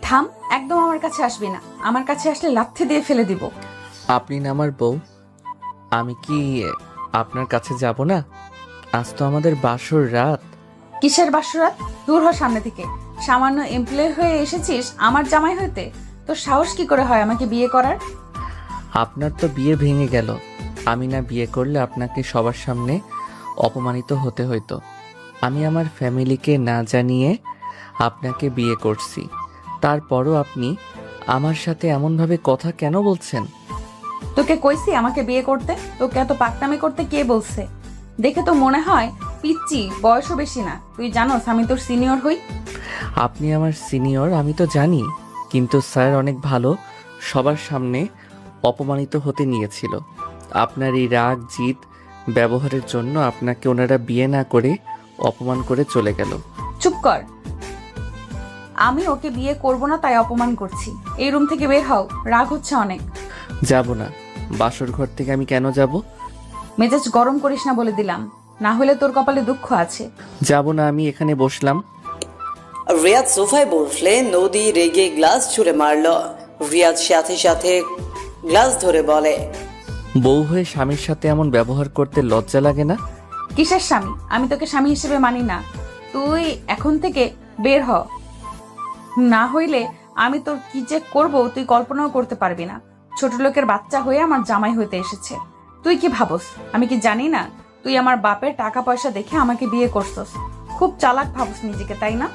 থাম, একদম আমার কাছে আসবি না। আমার কাছে আসলে লাথি দিয়ে ফেলে দিব। আপনি না আমার বউ, আমি কি আপনার কাছে যাব না? আজ তো আমাদের বাসর রাত। কিসের বাসরাত? দূর হ সামনে থেকে। সামান্য এমপ্লয় হয়ে এসেছিস আমার জামাই হইতে? তোর সাহস কি করে হয় আমাকে বিয়ে করার? আপনার তো বিয়ে ভেঙে গেল। আমি না বিয়ে করলে আপনাকে সবার সামনে অপমানিত হতে হইতো। আমি আমার ফ্যামিলিকে না জানিয়ে আপনাকে বিয়ে করছি, তারপরও আপনি আমার সাথে এমনভাবে কথা কেন বলছেন? তোকে কইছি আমাকে বিয়ে করতে? তোকে এত পাকনামি করতে কে বলছে? দেখে তো মনে হয় পিচ্চি, বয়সও বেশি না। তুই জানোস আমি তোর সিনিয়র হই। আপনি আমার সিনিয়র আমি তো জানি, কিন্তু স্যার অনেক ভালো, সবার সামনে অপমানিত হতে নিয়েছিল। আপনার এই রাগ জিদ ব্যবহারের জন্য আপনাকে ওনারা বিয়ে না করে অপমান করে চলে গেল। চুপ কর। আমি ওকে বিয়ে করব না তাই অপমান করছি। এই রুম থেকে বের হও, রাগ হচ্ছে অনেক। যাব না। বাসর ঘর থেকে আমি কেন যাব? মেজাজ গরম করিস না বলে দিলাম, না হলে তোর কপালে দুঃখ আছে। যাব না, আমি এখানে বসলাম। রিয়াদ সোফায় বসলে নদী রেগে গ্লাস ছুঁড়ে মারল। রিয়াদ সাথে সাথে গ্লাস ধরে বলে, বউ হয়ে স্বামীর সাথে এমন ব্যবহার করতে লজ্জা লাগে না? কিসের স্বামী? আমি তোকে স্বামী হিসেবে মানি না। তুই এখন থেকে বের হ, না হইলে আমি তোর কি যে করব তুই কল্পনাও করতে পারবি না। ছোট লোকের বাচ্চা হয়ে আমার জামাই হইতে এসেছে। তুই কি ভাবস আমি কি জানি না? তুই আমার বাপের টাকা পয়সা দেখে আমাকে বিয়ে করছস। খুব চালাক ভাবস নিজেকে, তাই না?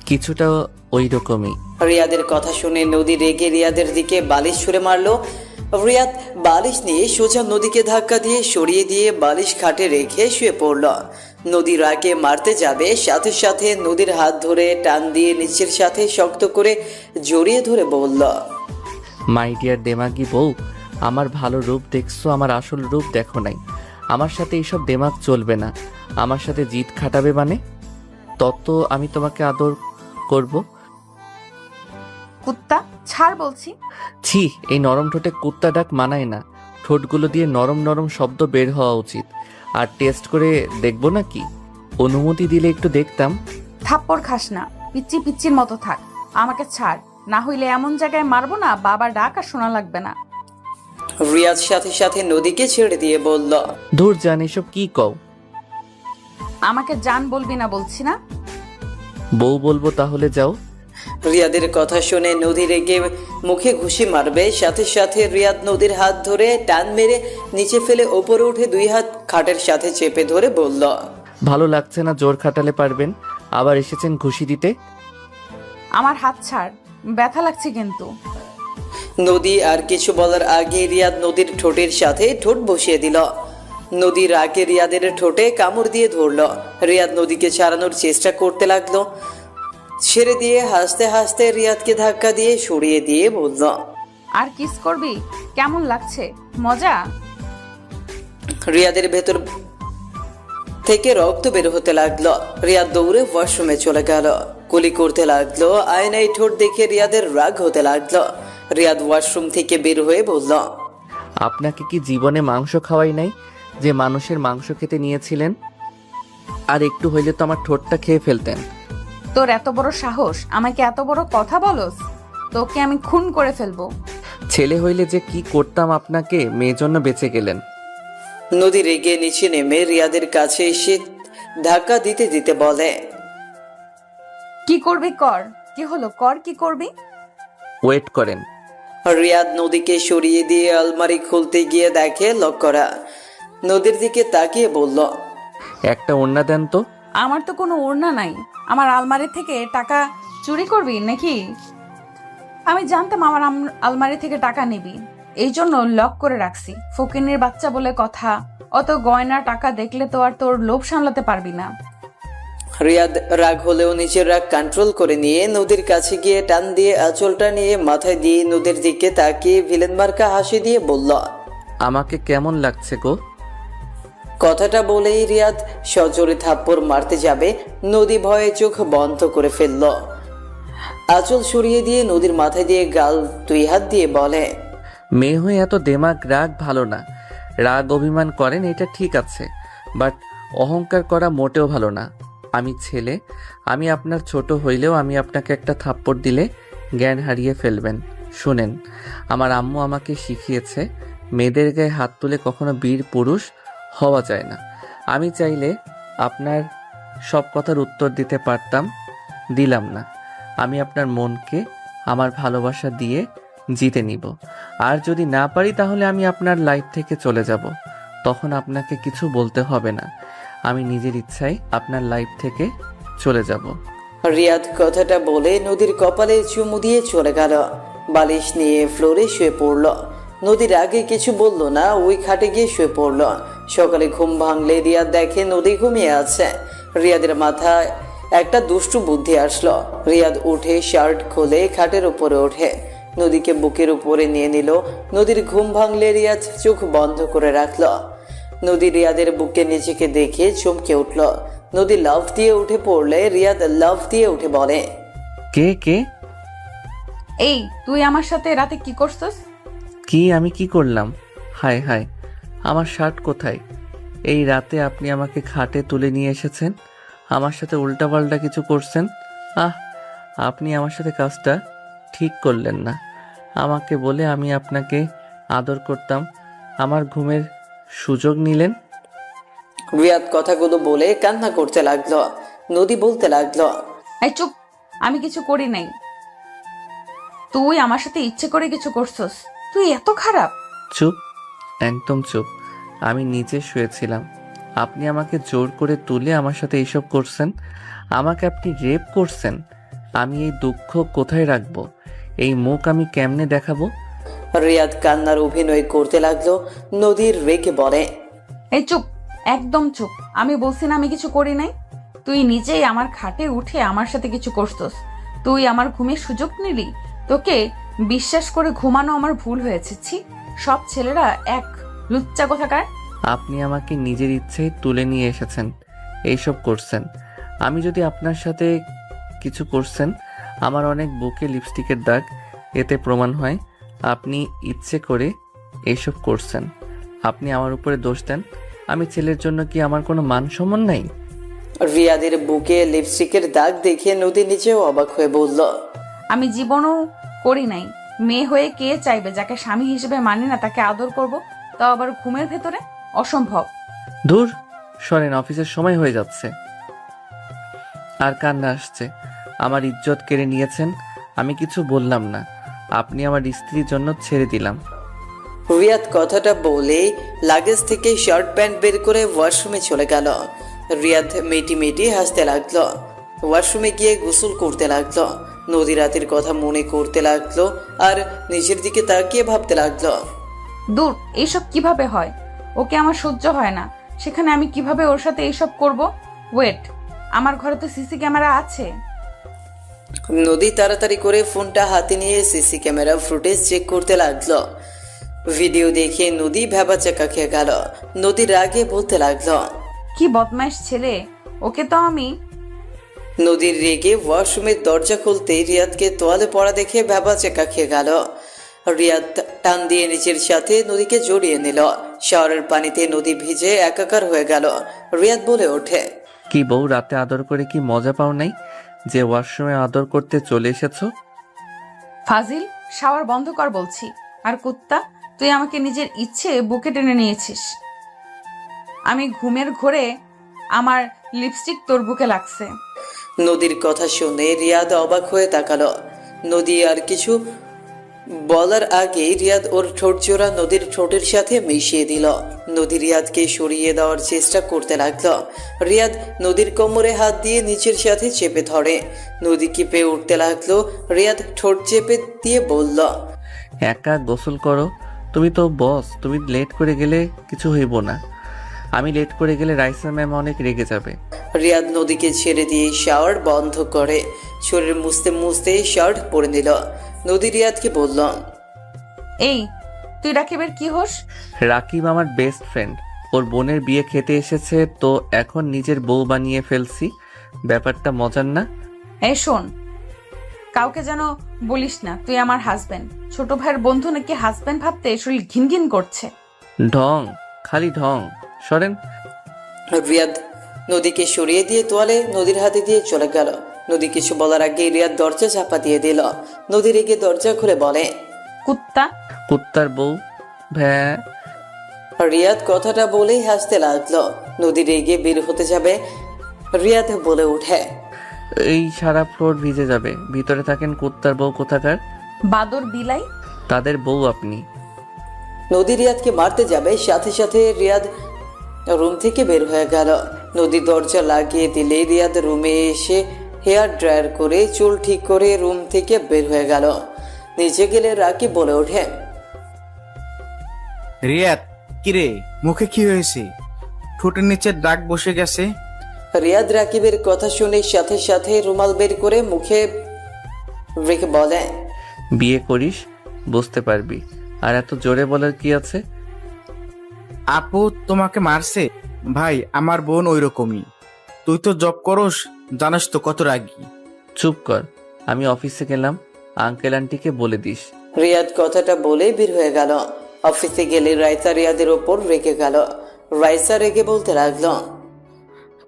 কিছুটা ওই রকমই। রিয়াদের কথা শুনে নদী রেগে রিয়াদের দিকে বালিশ ছুঁড়ে মারল। রিয়াদ বালিশ নিয়ে সোজা নদীকে ধাক্কা দিয়ে সরিয়ে দিয়ে বালিশ খাটে রেখে শুয়ে পড়ল। নদী রাগে মারতে যাবে, সাথে সাথে নদীর হাত ধরে টান দিয়ে নিচের সাথে শক্ত করে জড়িয়ে ধরে বলল, মাই ডিয়ার দেমাগি বউ, আমার ভালো রূপ দেখছো, আমার আসল রূপ দেখো নাই। আমার সাথে এইসব দেমাগ চলবে না। আমার সাথে জিদ খাটাবে মানে? তত আমি তোমাকে আদর করব। কুত্তা, ছাড় বলছি। ছি, এই নরম ঠোঁটে কুত্তা ডাক মানায় না। ঠোঁটগুলো দিয়ে নরম নরম শব্দ বের হওয়া উচিত। আর টেস্ট করে দেখবো না কি? অনুমতি দিলে একটু দেখতাম। থাপ্পড় খাস না, পিচ্চি পিচ্চির মতো থাক। আমাকে ছাড়, না হইলে এমন জায়গায় মারবো না বাবা ডাক আর শোনা লাগবে না। রিয়াদ সাথে সাথে নদীকে ছেড়ে দিয়ে বলল, দূর জান, এসব কি কও? আমাকে জান বলবি না বলছি না? বউ বলবো তাহলে যাও। রিয়াদের কথা শুনে নদী রেগে মুখে ঘুষি মারবে, সাথে সাথে রিয়াদ নদীর হাত ধরে টান মেরে নিচে ফেলে ওপরে উঠে দুই হাত খাটের সাথে চেপে ধরে বলল, ভালো লাগছে না? জোর খাটালে পারবেন। আবার এসেছেন ঘুষি দিতে। আমার হাত ছাড়, ব্যথা লাগছে কিন্তু। নদী আর কিছু বলার আগে রিয়াদ নদীর ঠোঁটের সাথে ঠোঁট বসিয়ে দিল। নদীর আগে রিয়াদের ঠোঁটে কামড় দিয়ে ধরল। রিয়াদ নদীকে ছাড়ানোর চেষ্টা করতে লাগলো। ছেড়ে দিয়ে হাসতে হাসতে রিয়াদকে ধাক্কা দিয়ে সরিয়ে দিয়ে বলল, আর কিস করবি? কেমন লাগছে? মজা? রিয়াদের ভেতর থেকে রক্ত বের হতে লাগলো। রিয়াদ দৌড়ে ওয়াশরুমে চলে গেল। কুলি করতে লাগলো। আয়নায় ঠোঁট দেখে রিয়াদের রাগ হতে লাগলো। রিয়াদ ওয়াশরুম থেকে বের হয়ে বলল, আপনাকে কি জীবনে মাংস খাওয়াই নাই যে মানুষের মাংস খেতে নিয়েছিলেন? আর একটু হইলে তো আমার ঠোঁটটা খেয়ে ফেলতেন। তোর এত বড় সাহস, আমাকে এত বড় কথা বলস? তোকে আমি খুন করে ফেলবো। ছেলে হইলে যে কি করতাম আপনাকে, মেয়ের জন্য বেঁচে গেলেন। নদী রেগে নিচে নেমে রিয়াদের কাছে এসে ধাক্কা দিতে দিতে বলে, কি করবি কর। কি হলো, কর, কি করবি? ওয়েট করেন। রিয়াদ নদীকে সরিয়ে দিয়ে আলমারি খুলতে গিয়ে দেখে লক করা। নদীর দিকে তাকিয়ে বলল, একটা ওড়না দেন তো। আমার তো কোনো ওড়না নাই। আমার আলমারি থেকে টাকা চুরি করবি নাকি? আমি জানতাম আমার আলমারি থেকে টাকা নিবি, এই জন্য লক করে রাখছি। ফকিনের বাচ্চা বলে কথা। অত গয়না টাকা দেখলে তো আর তোর লোভ সামলাতে পারবি না। রিয়াদ রাগ হলেও নিজের রাগ কন্ট্রোল করে নিয়ে নদীর কাছে গিয়ে টান দিয়ে আঁচলটা নিয়ে মাথায় দিয়ে নদীর দিকে তাকিয়ে ভিলেন মার্কা হাসি দিয়ে বলল, আমাকে কেমন লাগছে গো? কথাটা বলেই রিয়াদ সজোরে থাপ্পড় মারতে যাবে। নদী ভয়ে চোখ বন্ধ করে ফেলল। আঁচল সরিয়ে দিয়ে নদীর মাথায় দিয়ে গাল দুই হাত দিয়ে বলে, মেয়ে হয়ে এত দেমাগ রাগ ভালো না। রাগ অভিমান করেন এটা ঠিক আছে, বাট অহংকার করা মোটেও ভালো না। আমি ছেলে, আমি আপনার ছোট হইলেও আমি আপনাকে একটা থাপ্পড় দিলে জ্ঞান হারিয়ে ফেলবেন। শুনেন, আমার আম্মু আমাকে শিখিয়েছে মেয়েদের গায়ে হাত তুলে কখনো বীর পুরুষ হওয়া যায় না। আমি চাইলে আপনার সব কথার উত্তর দিতে পারতাম, দিলাম না। আমি আপনার মনকে আমার ভালোবাসা দিয়ে জিতে নিব। আর যদি না পারি তাহলে আমি আপনার লাইফ থেকে চলে যাব। তখন আপনাকে কিছু বলতে হবে না। আমি নিজের ইচ্ছায় আপনার লাইফ থেকে চলে যাব। রিয়াদ কথাটা বলে নদীর কপালে চুমু দিয়ে চলে গেল। বালিশ নিয়ে ফ্লোরে শুয়ে পড়ল। নদীর আগে কিছু বলল না, ওই খাটে গিয়ে শুয়ে পড়ল। সকালে ঘুম ভাঙলে রিয়াদ দেখে নদী ঘুমিয়ে আছে। রিয়াদের মাথায় একটা দুষ্টু বুদ্ধি আসলো। রিয়াদ উঠে শার্ট খুলে খাটের উপরে ওঠে, নদীকে বুকের উপরে নিয়ে নিল। নদীর ঘুম ভাঙলে রিয়াদ চোখ বন্ধ করে রাখল। নদী রিয়াদের বুকে নিজেকে দেখে চমকে উঠল। নদী লাফ দিয়ে উঠে পড়লে রিয়াদ লাফ দিয়ে উঠে বলে, কে কে? এই তুই আমার সাথে রাতে কি করছস? কি আমি কি করলাম? হায় হায়, আমার শার্ট কোথায়? এই রাতে আপনি আমাকে খাটে তুলে নিয়ে এসেছেন, আমার সাথে উল্টাপাল্টা কিছু করছেন। আহ, আপনি আমার সাথে কাজটা ঠিক করলেন না। আমাকে বলে আমি আপনাকে আদর করতাম, আমার ঘুমের সুযোগ নিলেন। রিয়াদ কথাগুলো বলে কান্না করতে লাগলো। নদী বলতে লাগলো, এই চুপ, আমি কিছু করি নাই। তুই আমার সাথে ইচ্ছে করে কিছু করছস। তুই এত খারাপ? চুপ, একদম চুপ। আমি নিচে শুয়েছিলাম, আপনি আমাকে জোর করে তুলে আমার সাথে এইসব করছেন। আমাকে আপনি রেপ করছেন। আমি এই দুঃখ কোথায় রাখবো? এই মুখ আমি কেমনে দেখাবো? রিয়াদ কান্নার অভিনয় করতে লাগলো। নদীর রেগে বলে, এই চুপ, একদম চুপ। আমি বলছি না আমি কিছু করি নাই। তুই নিজেই আমার খাটে উঠে আমার সাথে কিছু করছস। তুই আমার ঘুমের সুযোগ নিলি। তোকে বিশ্বাস করে ঘুমানো আমার ভুল হয়েছে। ছি, সব ছেলেরা এক, লুচ্চা কোথাকার। আপনি আমাকে নিজের ইচ্ছেই তুলে নিয়ে এসেছেন, এইসব করছেন। আমি যদি আপনার সাথে কিছু করছেন, আমার অনেক বুকে লিপস্টিকের দাগ, এতে প্রমাণ হয় আপনি ইচ্ছে করে এইসব করছেন। আপনি আমার উপরে দোষ দেন। আমি ছেলের জন্য কি আমার কোনো মান সম্মান নাই? রিয়াদের বুকে লিপস্টিকের দাগ দেখে নদী নিজেও অবাক হয়ে বলল, আমি জীবনও করি নাই। মেয়ে হয়ে কে চাইবে যাকে স্বামী হিসেবে মানি না তাকে আদর করব, তাও আবার ঘুমের ভেতরে? অসম্ভব। দূর সরেন, অফিসের সময় হয়ে যাচ্ছে। আর কান্না আসছে। আমার ইজ্জত কেড়ে নিয়েছেন। আমি কিছু বললাম না, আপনি আমার স্ত্রীর জন্য ছেড়ে দিলাম। রিয়াদ কথাটা বলে লাগেজ থেকে শার্ট প্যান্ট বের করে ওয়াশরুমে চলে গেল। রিয়াদ মেটি মেটি হাসতে লাগলো। ওয়াশরুমে গিয়ে গোসল করতে লাগলো। নদী রাতের কথা মনে করতে লাগলো আর নিজের দিকে তাকিয়ে ভাবতে লাগলো, দূর, এইসব কিভাবে হয়? ওকে আমার সহ্য হয় না, সেখানে আমি কিভাবে ওর সাথে এইসব করব? ওয়েট, আমার ঘরে তো সিসি ক্যামেরা আছে। নদী তাড়াতাড়ি করে ফোনটা হাতে নিয়ে সিসি ক্যামেরা ফুটেজ চেক করতে লাগলো। ভিডিও দেখে নদী ভ্যাবাচাকা খেয়ে গেল। নদীর রাগে বলতে লাগলো, কি বদমাইশ ছেলে, ওকে তো আমি। নদীর রেগে ওয়াশরুমের দরজা খুলতে রিয়াদকে তোয়ালে পড়া দেখে ভ্যাবাচাকা খেয়ে গেল। রিয়াদ টান দিয়ে নিচের সাথে নদীকে জড়িয়ে নিল। শাওয়ারের পানিতে নদী ভিজে একাকার হয়ে গেল। রিয়াদ বলে ওঠে, কি বউ, রাতে আদর করে কি মজা পাও নাই যে ওয়াশরুমে আদর করতে চলে এসেছো? ফাজিল, শাওয়ার বন্ধ কর বলছি। আর কুত্তা, তুই আমাকে নিজের ইচ্ছে বুকে টেনে নিয়েছিস। আমি ঘুমের ঘোরে আমার লিপস্টিক তোর বুকে লাগছে। নদীর কথা শুনে রিয়াদ অবাক হয়ে তাকালো। নদী আর কিছু বলার আগে রিয়াদ ওর ঠোঁট জোড়া নদীর ঠোঁটের সাথে মিশিয়ে দিল। নদী রিয়াদকে সরিয়ে দেওয়ার চেষ্টা করতে লাগলো। রিয়াদ নদীর কোমরে হাত দিয়ে নিচের সাথে চেপে ধরে। নদী কেঁপে উঠতে লাগলো। রিয়াদ ঠোঁট চেপে দিয়ে বলল, একা গোসল করো, তুমি তো বস। তুমি লেট করে গেলে কিছু হইব না। আমি লেট করে গেলে রাইসা ম্যাম অনেক রেগে যাবে। রিয়াদ নদীকে ছেড়ে দিয়ে শাওয়ার বন্ধ করে শরীর মুছতে মুছতে শার্ট পরে নিল। নদী রিয়াদকে বলল, এই, তুই রাকিবের কি হোস? রাকিব আমার বেস্ট ফ্রেন্ড। ওর বোনের বিয়ে খেতে এসেছে তো এখন নিজের বউ বানিয়ে ফেলছি। ব্যাপারটা মজার না? এই শোন, কাউকে যেন বলিস না তুই আমার হাজবেন্ড। ছোট ভাইয়ের বন্ধু নাকি হাজবেন্ড ভাবতে শরীর ঘিন ঘিন করছে। ঢং, খালি ঢং। সরেন। রিয়াদ নদীকে সরিয়ে দিয়ে তোয়ালে নদীর হাতে দিয়ে চলে গেল। নদী কিছু বলার আগে রিয়াদ দরজা চাপা দিয়ে দিল। নদী রেগে দরজা খুলে বলে, কুত্তা। কুত্তার বউ। ভ্যা। রিয়াদ কথাটা বলেই হাসতে লাগলো। নদী রেগে বের হতে যাবে, রিয়াদ বলে ওঠে, এই সারা ফ্লোর ভিজে যাবে, ভিতরে থাকেন কুত্তার বউ কোথাকার। বাদর বিলাই। তাদের বউ আপনি। নদী রিয়াদকে মারতে যাবে, সাথে সাথে রিয়াদ রুম থেকে বের হয়ে গেল। নদী দরজা লাগিয়ে দিলে রিয়াদ রুমে এসে হেয়ার ড্রায়ার করে চুল ঠিক করে রুম থেকে বের হয়ে গেল। নিচে গেলে রাকিব বলে ওঠে, রিয়াদ, কিরে মুখে কি হয়েছে? ঠোঁটের নিচে দাগ বসে গেছে। রিয়াদ রাকিবের কথা শুনে সাথে সাথে রুমাল বের করে মুখে রেখে বলে, বিয়ে করিস, বুঝতে পারবি। আর এত জোরে বলার কি আছে? আপু তোমাকে মারছে? ভাই আমার বোন ওই রকমই। তুই তো জব করস, জানাস তো কত রাগী। চুপ কর, আমি অফিসে গেলাম, আঙ্কেল আন্টিকে বলে দিস। রিয়াদ কথাটা বলেই বের হয়ে গেল। অফিসে গেলে রাইসা রিয়াদের ওপর রেগে গেল। রাইসা রেগে বলতে লাগলো,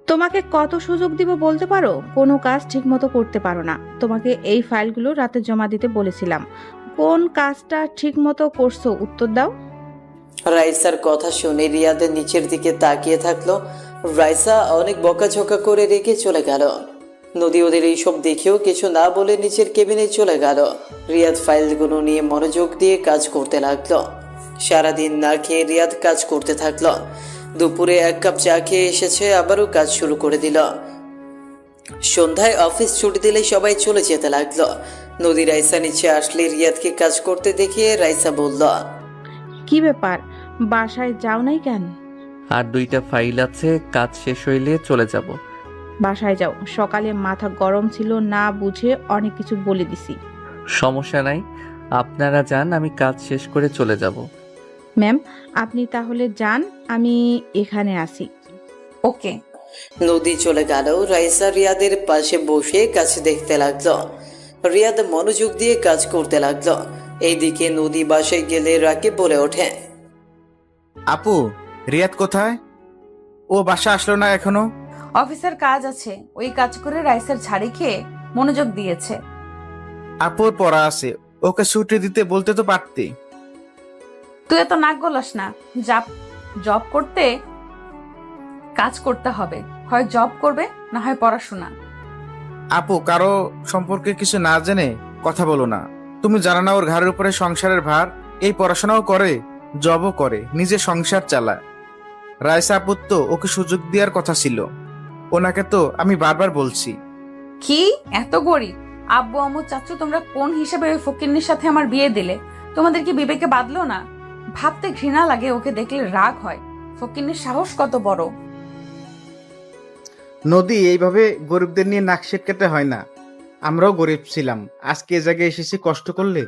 তোমাকে কত সুযোগ দিব বলতে পারো? কোনো কাজ ঠিক মতো করতে পারো না। তোমাকে এই ফাইলগুলো রাতে জমা দিতে বলেছিলাম, কোন কাজটা ঠিক মতো করছো উত্তর দাও। রাইসার কথা শুনে রিয়াদের নিচের দিকে তাকিয়ে থাকলো। রাইসা অনেক বকাঝকা করে রেখে চলে গেল। নদী ওদের এইসব দেখেও কিছু না বলে নিচের কেবিনে চলে গেল। রিয়াদ ফাইলগুলো নিয়ে মনোযোগ দিয়ে কাজ করতে লাগলো। সারাদিন না খেয়ে রিয়াদ কাজ করতে থাকলো। দুপুরে 1 কাপ চা খেয়ে এসেছে, আবারও কাজ শুরু করে দিল। সন্ধ্যায় অফিস ছুটি দিলে সবাই চলে যেতে লাগলো। নদী রাইসা নিচে আসলে রিয়াদকে কাজ করতে দেখে রাইসা বলল, কি ব্যাপার, বাসায় যাও নাই কেন? আর 2টা ফাইল আছে, কাজ শেষ হইলে চলে যাব। বাসায় যাও, সকালে মাথা গরম ছিল, না বুঝে অনেক কিছু বলে দিছি। সমস্যা নাই, আপনারা যান, আমি কাজ শেষ করে চলে যাব। ম্যাম আপনি তাহলে যান, আমি এখানে আসি। ওকে। নদী চলে গেল। রাইসা রিয়াদের পাশে বসে কাজ দেখতে লাগলো। রিয়াদ মনোযোগ দিয়ে কাজ করতে লাগলো। এইদিকে নদী বাসায় গেলে রাকিব বলে ওঠে, আপু রিয়াদ কোথায়? ও বাসা আসলো না এখনো? অফিসের কাজ আছে, ওই কাজ করে রাইসের ঝাড়ি খেয়ে মনোযোগ দিয়েছে। আপুর পড়া আছে, ওকে ছুটি দিতে বলতে তো পারতে। তুই এত নাক গলাস না। জব করতে কাজ করতে হবে, হয় জব করবে না হয় পড়াশোনা। আপু কারো সম্পর্কে কিছু না জেনে কথা বলো না। তুমি জানো না ওর ঘরের উপরে সংসারের ভার? এই পড়াশোনাও করে, জবও করে, নিজে সংসার চালায়। রাইসা আপুর তো ওকে সুযোগ দেওয়ার কথা ছিল। ওনাকে তো আমি বারবার বলছি। কি এত গরিব? আব্বু আম্মু চাচ্চু তোমরা কোন হিসেবে ওই ফকিন্নির সাথে আমার বিয়ে দিলে? তোমাদের কি বিবেকে বাঁধলো না? ভাবতে ঘৃণা লাগে, ওকে দেখলে রাগ হয়। ফকিন্নির সাহস কত বড়! নদী, এইভাবে গরিবদের নিয়ে নাক ছিটকাতে হয় না। আমরাও গরিব ছিলাম, আজকে এ জায়গায় এসেছি। কষ্ট করলে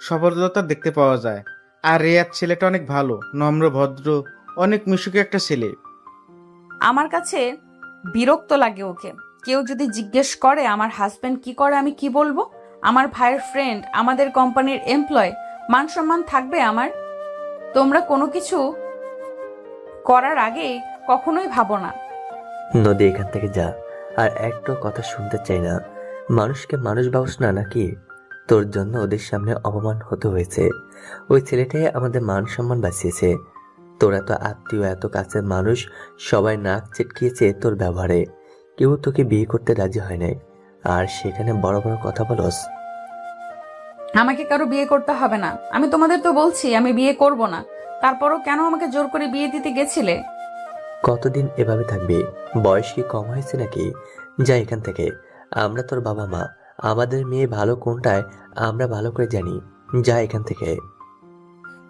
সফলতা দেখতে পাওয়া যায়। আর রিয়াদ ছেলেটা অনেক ভালো, নম্র, ভদ্র, অনেক মিশুকে একটা ছেলে। আমার কাছে বিরক্ত লাগে ওকে। কেউ যদি জিজ্ঞেস করে আমার হাজবেন্ড কি করে, আমি কি বলবো? আমার ভাইয়ের ফ্রেন্ড, আমাদের কোম্পানির এমপ্লয়, মান সম্মান থাকবে আমার? তোমরা কোনো কিছু করার আগে কখনোই ভাবো না। নদী এখান থেকে যা, আর একটা কথা শুনতে চাই না। মানুষকে মানুষ ভাবস না নাকি? তোর জন্য ওদের সামনে অপমান হতে হয়েছে। ওই ছেলেটাই আমাদের মান সম্মান বাঁচিয়েছে। তোর এত আত্মীয়, এত কাছের মানুষ সবাই নাক চিটকিয়েছে তোর ব্যবহারে। কেউ তোকে বিয়ে করতে রাজি হয় নাই, আর সেখানে বড় বড় কথা বলস। আমাকে কারো বিয়ে করতে হবে না। আমি তোমাদের তো বলছি আমি বিয়ে করব না, তারপরও কেন আমাকে জোর করে বিয়ে দিতে গেছিলে? কতদিন এভাবে থাকবি? বয়স কি কম হয়েছে নাকি? যা এখান থেকে। আমরা তোর বাবা মা, আমাদের মেয়ে ভালো কোনটায় আমরা ভালো করে জানি। যা এখান থেকে।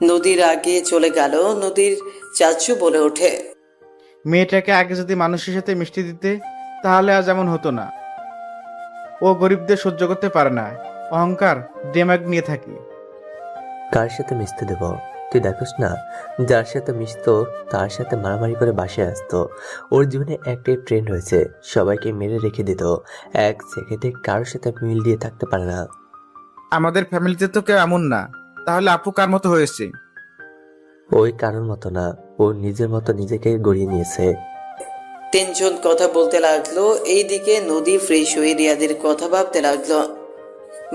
নদীর আগে চলে গেল। নদীর চাচু বলে ওঠে, মেয়েটাকে আগে যদি মানুষের সাথে মিষ্টি দিতে, তাহলে আজ এমন হতো না। ও গরিবদের সহ্য করতে পারে না, অহংকার দেমাগ নিয়ে থাকে। কার সাথে মিশতে দেব? তুই দেখোস না, যার সাথে মিশতো তার সাথে মারামারি করে বাসায় আসতো। ওর জীবনে একটাই ট্রেন্ড হয়েছে, সবাইকে মেরে রেখে দিত। এক সেকেন্ডে কারোর সাথে মিল দিয়ে থাকতে পারে না। আমাদের ফ্যামিলিতে তো কেউ এমন না। তাহলে আপু কার মতো হয়েছে? ওই কারোর মতো না, ও নিজের মতো নিজেকে গড়িয়ে নিয়েছে। তিনজন কথা বলতে লাগলো। এইদিকে নদী ফ্রেশ হয়ে রিয়াদের কথা ভাবতে লাগলো।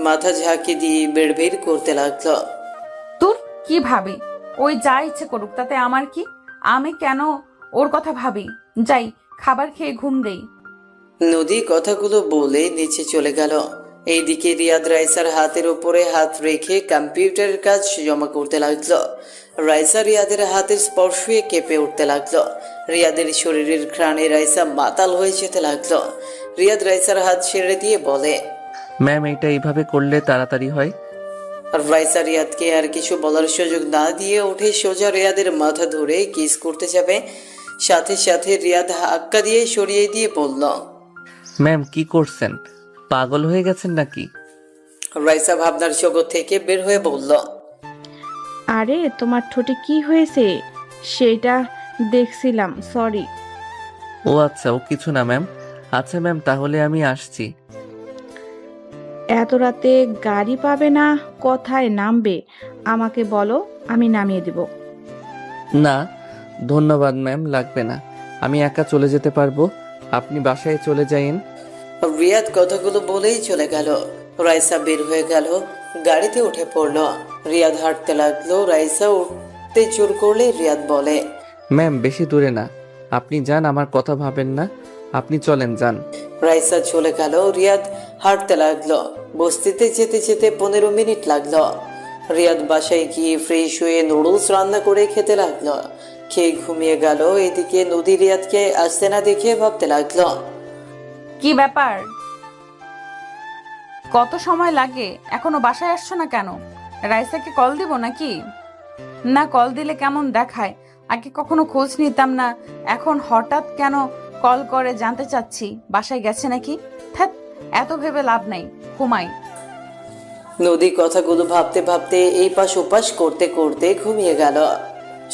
মাথা ঝাঁকি দিয়ে বেড় করতে লাগলো। তোর কি ভাবি? ওই যা ইচ্ছে করুক, তাতে আমার কি? আমি কেন ওর কথা ভাবি? যাই, খাবার খেয়ে ঘুম দেই। নদী কথাগুলো বলে নিচে চলে গেল। এইদিকে রিয়াদ রাইসার হাতের উপরে হাত রেখে কম্পিউটারের কাজ জমা করতে লাগলো। রাইসা রিয়াদের হাতের স্পর্শে কেঁপে উঠতে লাগলো। রিয়াদের শরীরের ঘ্রাণে রাইসা মাতাল হয়ে যেতে লাগলো। রিয়াদ রাইসার হাত ছেড়ে দিয়ে বলে, ম্যাম এটা এইভাবে করলে তাড়াতাড়ি হয়। রাইসা রিয়াদকে আর কিছু বলার সুযোগ না দিয়ে উঠে সোজা রিয়াদের মাথা ধরে কিস করতে যাবে। সাথে সাথে রিয়াদ হাক্কা দিয়ে সরিয়ে দিয়ে বলল, ম্যাম কি করছেন? পাগল হয়ে গেছেন নাকি? রাইসা ভাবনার জগৎ থেকে বের হয়ে বলল, আরে তোমার ঠোঁটে কি হয়েছে সেটা দেখছিলাম, সরি। ও আচ্ছা, ও কিছু না ম্যাম। আচ্ছা ম্যাম, তাহলে আমি আসছি। এত রাতে গাড়ি পাবে না, কোথায় নামবে আমাকে বলো, আমি নামিয়ে দিব। না ধন্যবাদ ম্যাম, লাগবে না। আমি একা চলে যেতে পারবো। আপনি বাসায় চলে যাইন। রিয়াদ কথাগুলো বলেই চলে গেল। রাইসা বের হয়ে গেল, গাড়িতে উঠে পড়ল। রিয়াদ হাঁটতে লাগলো। রাইসা উঠতে জোর করলে রিয়াদ বলে, ম্যাম বেশি দূরে না, আপনি যান, আমার কথা ভাবেন না। আপনি চলেন, যান। রাইসা চলে গেল। রিয়াদ হাঁটতে লাগলো। বস্তিতে যেতে যেতে 15 মিনিট লাগলো। রিয়াদ বাসায় গিয়ে ফ্রেশ হয়ে নুডলস রান্না করে খেতে লাগলো। খেয়ে ঘুমিয়ে গেল। এদিকে নদী রিয়াদকে আসতে না দেখে ভাবতে লাগলো, কি ব্যাপার? কত সময় লাগে? এখনো বাসায় আসছো না কেন? রাইসাকে কল দিব নাকি? না, কল দিলে কেমন দেখায়? আগে কখনো খোঁজ নিতাম না, এখন হঠাৎ কেন কল করে জানতে চাচ্ছি বাসায় গেছে নাকি? ধ্যাৎ, এত ভেবে লাভ নাই, ঘুমাই। নদী কথাগুলো ভাবতে ভাবতে এই পাশ ওপাশ করতে করতে ঘুমিয়ে গেল।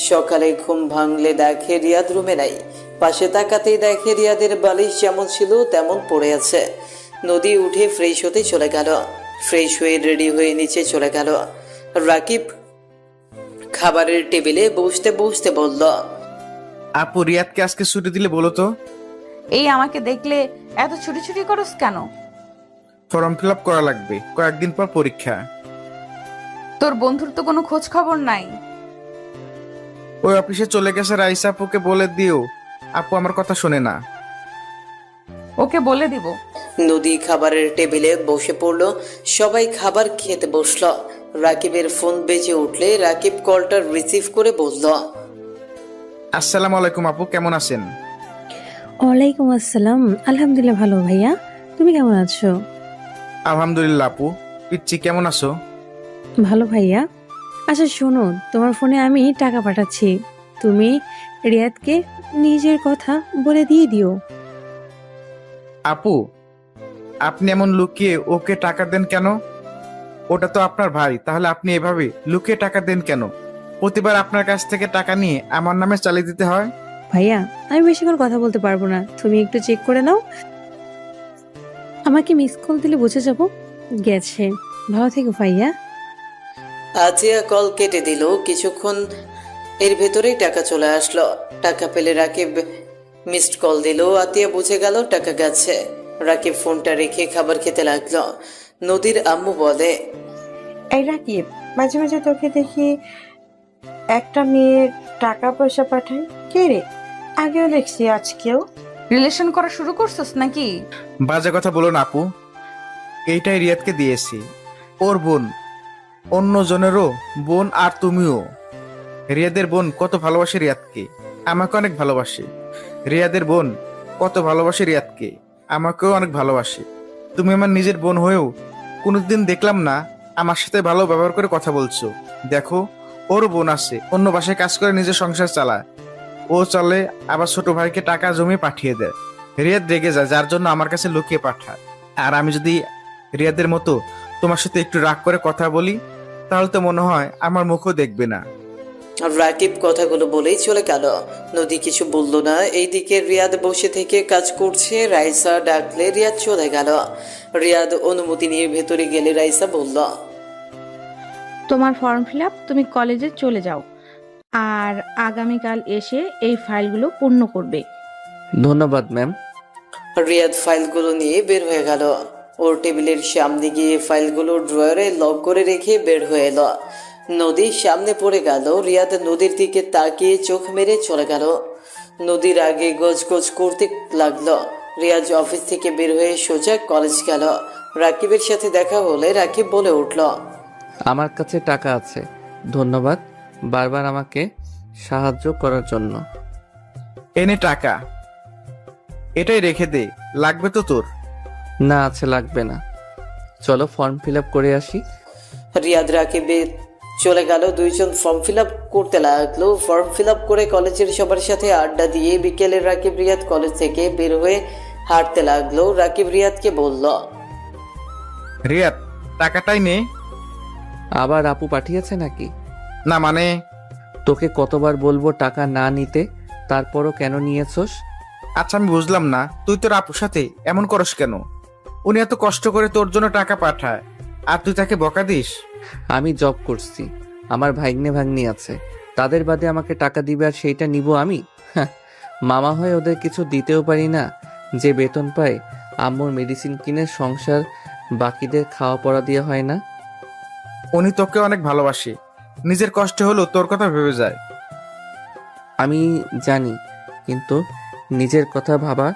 সকালে ঘুম ভাঙলে দেখে রিয়াদ রুমে নাই। পাশে তাকাতেই দেখে রিয়াদের বালিশ যেমন ছিল তেমন পড়ে আছে। নদী উঠে ফ্রেশ হতে চলে গেল। ফ্রেশ হয়ে রেডি হয়ে নিচে চলে গেল। রাকিব খাবারের টেবিলে বসতে বসতে বলল, আপু রিয়াদকে আজকে ছুটি দিলে বলো তো। এই আমাকে দেখলে এত ছুটি ছুটি করস কেন? ফর্ম ফিল আপ করা লাগবে, কয়েকদিন পর পরীক্ষা। তোর বন্ধুর তো কোনো খোঁজ খবর নাই। ওই অফিসে চলে গেছে। রাইসা আপুকে বলে দিও, আপু আমার কথা শোনে না। ওকে বলে দিব। নদী খাবারের টেবিলে বসে পড়লো। সবাই খাবার খেতে বসলো। রাকিবের ফোন বেজে উঠলে রাকিব কলটা রিসিভ করে বলল, আসসালামু আলাইকুম আপু, কেমন আছেন? ওয়ালাইকুম আসসালাম, আলহামদুলিল্লাহ ভালো ভাইয়া, তুমি কেমন আছো? আলহামদুলিল্লাহ আপু। পিচ্ছি কেমন আছো? ভালো ভাইয়া। আচ্ছা শোনো, তোমার ফোনে আমি টাকা পাঠাচ্ছি, তুমি রিয়াদকে নিজের কথা বলে দিয়ে দিও। আপু আপনি এমন লুকিয়ে ওকে টাকা দেন কেন? ওটা তো আপনার ভাই, তাহলে আপনি এভাবে লুকিয়ে টাকা দেন কেন? প্রতিবার আপনার কাছ থেকে টাকা নিয়ে আমার নামে চালিয়ে দিতে হয়। ভাইয়া আমি বেশিক্ষণ কথা বলতে পারবো না, তুমি একটু চেক করে নাও, আমাকে মিস কল দিলে বুঝে যাবো। গেছে, ভালো থেকো ভাইয়া। আজিয়া কল কেটে দিল। কিছুক্ষণ এর ভেতরেই টাকা চলে আসলো। টাকা পেলে রাকিব মিসড কল দিল। আতিয়া বুঝে গেল টাকা গেছে। রাকিব ফোনটা রেখে খাবার খেতে লাগলো। নদীর আম্মু বলে, এই রাকিব, মাঝে মাঝে তোকে দেখি একটা মেয়ের টাকা পয়সা পাঠায়, কে রে? আগেও দেখছি, আজকেও। রিলেশন করা শুরু করছস নাকি? বাজে কথা বলো না আপু, এইটাই রিয়াদকে দিয়েছি। ওর বোন, অন্য জনেরও বোন, আর তুমিও। রিয়াদের বোন কত ভালোবাসে রিয়াদকে, আমাকে অনেক ভালোবাসে। রিয়াদের বোন কত ভালোবাসে রিয়াদকে, আমাকেও অনেক ভালোবাসে। তুমি আমার নিজের বোন হয়েও কোনোদিন দেখলাম না আমার সাথে ভালো ব্যবহার করে কথা বলছো। দেখো, ওর বোন আছে, অন্য বাসায় কাজ করে নিজের সংসার চালায়। ও চলে আবার ছোট ভাইকে টাকা জমিয়ে পাঠিয়ে দেয়। রিয়াদ রেগে যায়, যার জন্য আমার কাছে লুকিয়ে পাঠায়। আর আমি যদি রিয়াদের মতো তোমার সাথে একটু রাগ করে কথা বলি, তাহলে তো মনে হয় আমার মুখও দেখবে না। রাকিব কথাগুলো বলেই চলে গেল। নদী কিছু বলল না। এইদিকে রিয়াদ বসে থেকে কাজ করছে। রাইসা ডাকলে রিয়াদ চলে গেল। রিয়াদ অনুমতি নিয়ে ভেতরে গেলে রাইসা বলল, তোমার ফর্ম ফিল আপ, তুমি কলেজে চলে যাও, আর আগামীকাল এসে এই ফাইলগুলো পূর্ণ করবে। ধন্যবাদ ম্যাম। রিয়াদ ফাইলগুলো নিয়ে বের হয়ে গেল। ওর টেবিলের সামনে গিয়ে ফাইলগুলো ড্রয়ারে লক করে রেখে বের হয়ে এলো। নদীর সামনে পড়ে গেল। রিয়াদ নদীর দিকে তাকিয়ে চোখ মেরে চলে গেল। নদীর আগে গজগজ করতে লাগলো। রিয়াজ অফিস থেকে বের হয়ে সোজা কলেজ গেল। রাকিবের সাথে দেখা হলে রাকিব বলে উঠল, আমার কাছে টাকা আছে, ধন্যবাদ বারবার আমাকে সাহায্য করার জন্য। এনে টাকা, এটাই রেখে দে, লাগবে তো তোর। না আছে, লাগবে না। চলো ফর্ম ফিল আপ করে আসি। রিয়াদ রাকিবের চলে গেল। দুইজন ফর্ম ফিল আপ করতে লাগলো। ফর্ম ফিল আপ করে কলেজের সবার সাথে আড্ডা দিয়ে বিকেলে রাকিব রিয়াদ কলেজ থেকে বের হয়ে হাঁটতে লাগলো। রাকিব রিয়াদকে বলল, রিয়াদ, টাকাটাই নে। আবার আপু পাঠিয়েছে নাকি? না মানে, তোকে কতবার বলবো টাকা না নিতে, তারপরও কেন নিয়েছস? আচ্ছা আমি বুঝলাম না, তুই তোর আপুর সাথে এমন করস কেন? উনি এত কষ্ট করে তোর জন্য টাকা পাঠায়, আর তুই তাকে বকা দিস? আমি জব করছি, আমার ভাগ্নে ভাগ্নি আছে, তাদের বাদে আমাকে টাকা দিবে আর সেইটা নিব আমি? হ্যাঁ, মামা হয়ে ওদের কিছু দিতেও পারি না। যে বেতন পায় আম্মুর মেডিসিন কিনে সংসার বাকিদের খাওয়া পড়া দিয়ে হয় না। উনি তোকে অনেক ভালোবাসে, নিজের কষ্ট হলেও তোর কথা ভেবে যায়। আমি জানি, কিন্তু নিজের কথা ভাবা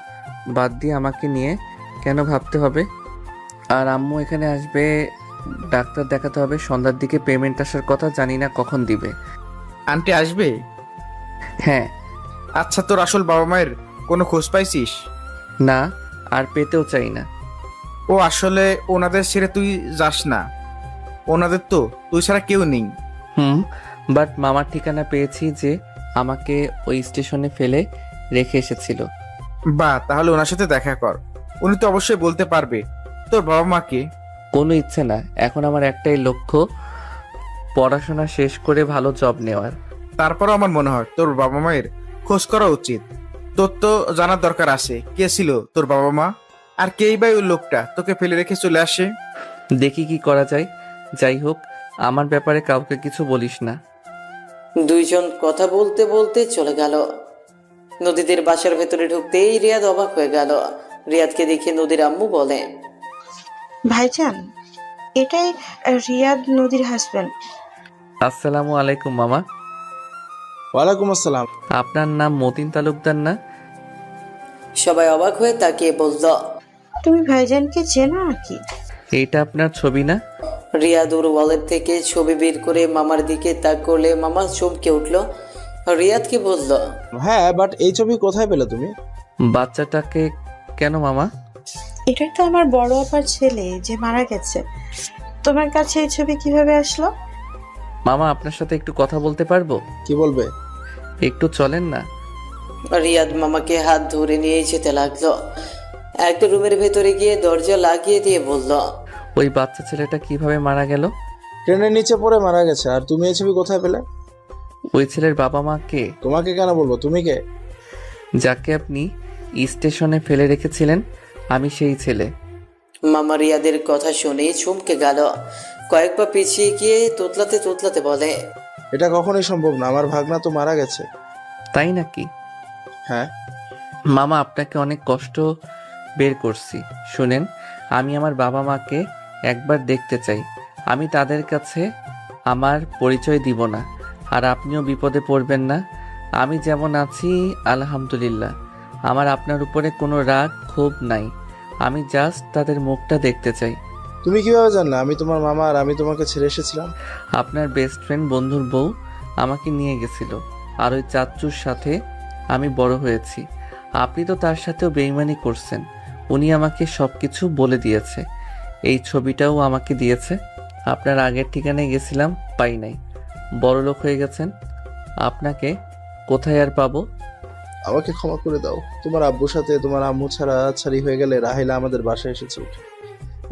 বাদ দিয়ে আমাকে নিয়ে কেন ভাবতে হবে? আর আম্মু এখানে আসবে, ডাক্তার দেখাতে হবে, সন্ধ্যার দিকে পেমেন্ট আসার কথা, জানি না কখন দিবে। আন্টি আসবে? হ্যাঁ। আচ্ছা, তোর আসল বাবা মায়ের কোনো খোঁজ পাইছিস? না, আর পেতেও চাই না। ও আসলে ওনাদের ছেড়ে তুই যাস না, ওনাদের তো তুই ছাড়া কেউ নেই। বাট মামার ঠিকানা পেয়েছি যে আমাকে ওই স্টেশনে ফেলে রেখে এসেছিল। বা তাহলে ওনার সাথে দেখা কর, উনি তো অবশ্যই বলতে পারবে তোর বাবা মাকে। কোনো ইচ্ছে না, এখন আমার একটাই লক্ষ্য, পড়াশোনা শেষ করে ভালো জব নেওয়ার। তারপরও আমার মনে হয় তোর বাবা মায়ের খোঁজ করা উচিত। তোর তো জানার দরকার আছে কে ছিল তোর বাবা মা, আর কেই বা ওই লোকটা তোকে ফেলে রেখে চলে আসে। দেখি কি করা যায়। যাই হোক, আমার ব্যাপারে কাউকে কিছু বলিস না। দুইজন কথা বলতে বলতে চলে গেল। নদীদের বাসার ভেতরে ঢুকতেই রিয়াদ অবাক হয়ে গেল। রিয়াদকে দেখে নদীর আম্মু বলে, ভাইজান, এটাই রিয়াদ নদীর হাজবেন্ড। আসসালামু আলাইকুম মামা। ওয়ালাইকুম আসসালাম। আপনার নাম মতিন তালুকদার না? সবাই অবাক হয়ে তাকিয়ে বলল, তুমি ভাইজানকে চেনো নাকি? এইটা আপনার ছবি না? রিয়াদ ওর ওয়ালেট থেকে ছবি বের করে মামার দিকে তাক করলে মামা চমকে উঠল। রিয়াদকে বলল, হ্যাঁ, বাট এই ছবি কোথায় পেলে তুমি? বাচ্চাটাকে কেন মামা? এটাই তো আমার বড় আপার ছেলে যে মারা গেছে। তোমার কাছে এই ছবি কিভাবে আসলো? মামা আপনার সাথে একটু কথা বলতে পারবো? কি বলবে? একটু চলেন না। রিয়াদ মামাকে হাত ধরে নিয়ে যেতে লাগলো। একটা রুমের ভেতরে গিয়ে দরজা লাগিয়ে দিয়ে বলল, ওই বাচ্চা ছেলেটা কিভাবে মারা গেল? ট্রেনের নিচে পড়ে মারা গেছে। আর তুমি এই ছবি কোথায় পেলে? ওই ছেলের বাবা মা কে? তোমাকে কেন বলবো? তুমি কে? যাকে আপনি স্টেশনে ফেলে রেখেছিলেন, আমি সেই ছেলে। মামা রিয়াদের কথা শুনে চমকে গেল। কয়েক পা পিছিয়ে গিয়ে তোতলাতে তোতলাতে বলে, এটা কখনোই সম্ভব না, আমার ভাগনা তো মারা গেছে। তাই নাকি? হ্যাঁ। মামা আপনাকে অনেক কষ্ট বের করছি। শুনেন, আমি আমার বাবা মাকে একবার দেখতে চাই। আমি তাদের কাছে আমার পরিচয় দিব না, আর আপনিও বিপদে পড়বেন না। আমি যেমন আছি আলহামদুলিল্লাহ, আমার আপনার উপরে কোনো রাগ ক্ষোভ নাই। আমি জাস্ট তাদের মুখটা দেখতে চাই। তুমি কিভাবে জানলে আমি তোমার মামা আর আমি তোমাকে ছেড়ে এসেছিলাম? আপনার বেস্ট ফ্রেন্ড বন্ধুর বউ আমাকে নিয়ে গেছিল, আর ওই চাচ্চুর সাথে আমি বড় হয়েছি। আপনি তো তার সাথেও বেইমানি করছেন। উনি আমাকে সব কিছু বলে দিয়েছে, এই ছবিটাও আমাকে দিয়েছে। আপনার আগের ঠিকানায় গেছিলাম, পাই নাই। বড়লোক হয়ে গেছেন, আপনাকে কোথায় আর পাবো? আমাকে ক্ষমা করে দাও। তোমার আব্বুর সাথে তোমার আম্মু ছাড়া ছাড়ি হয়ে গেলে রাহিলা আমাদের বাসায় এসেছে উঠে।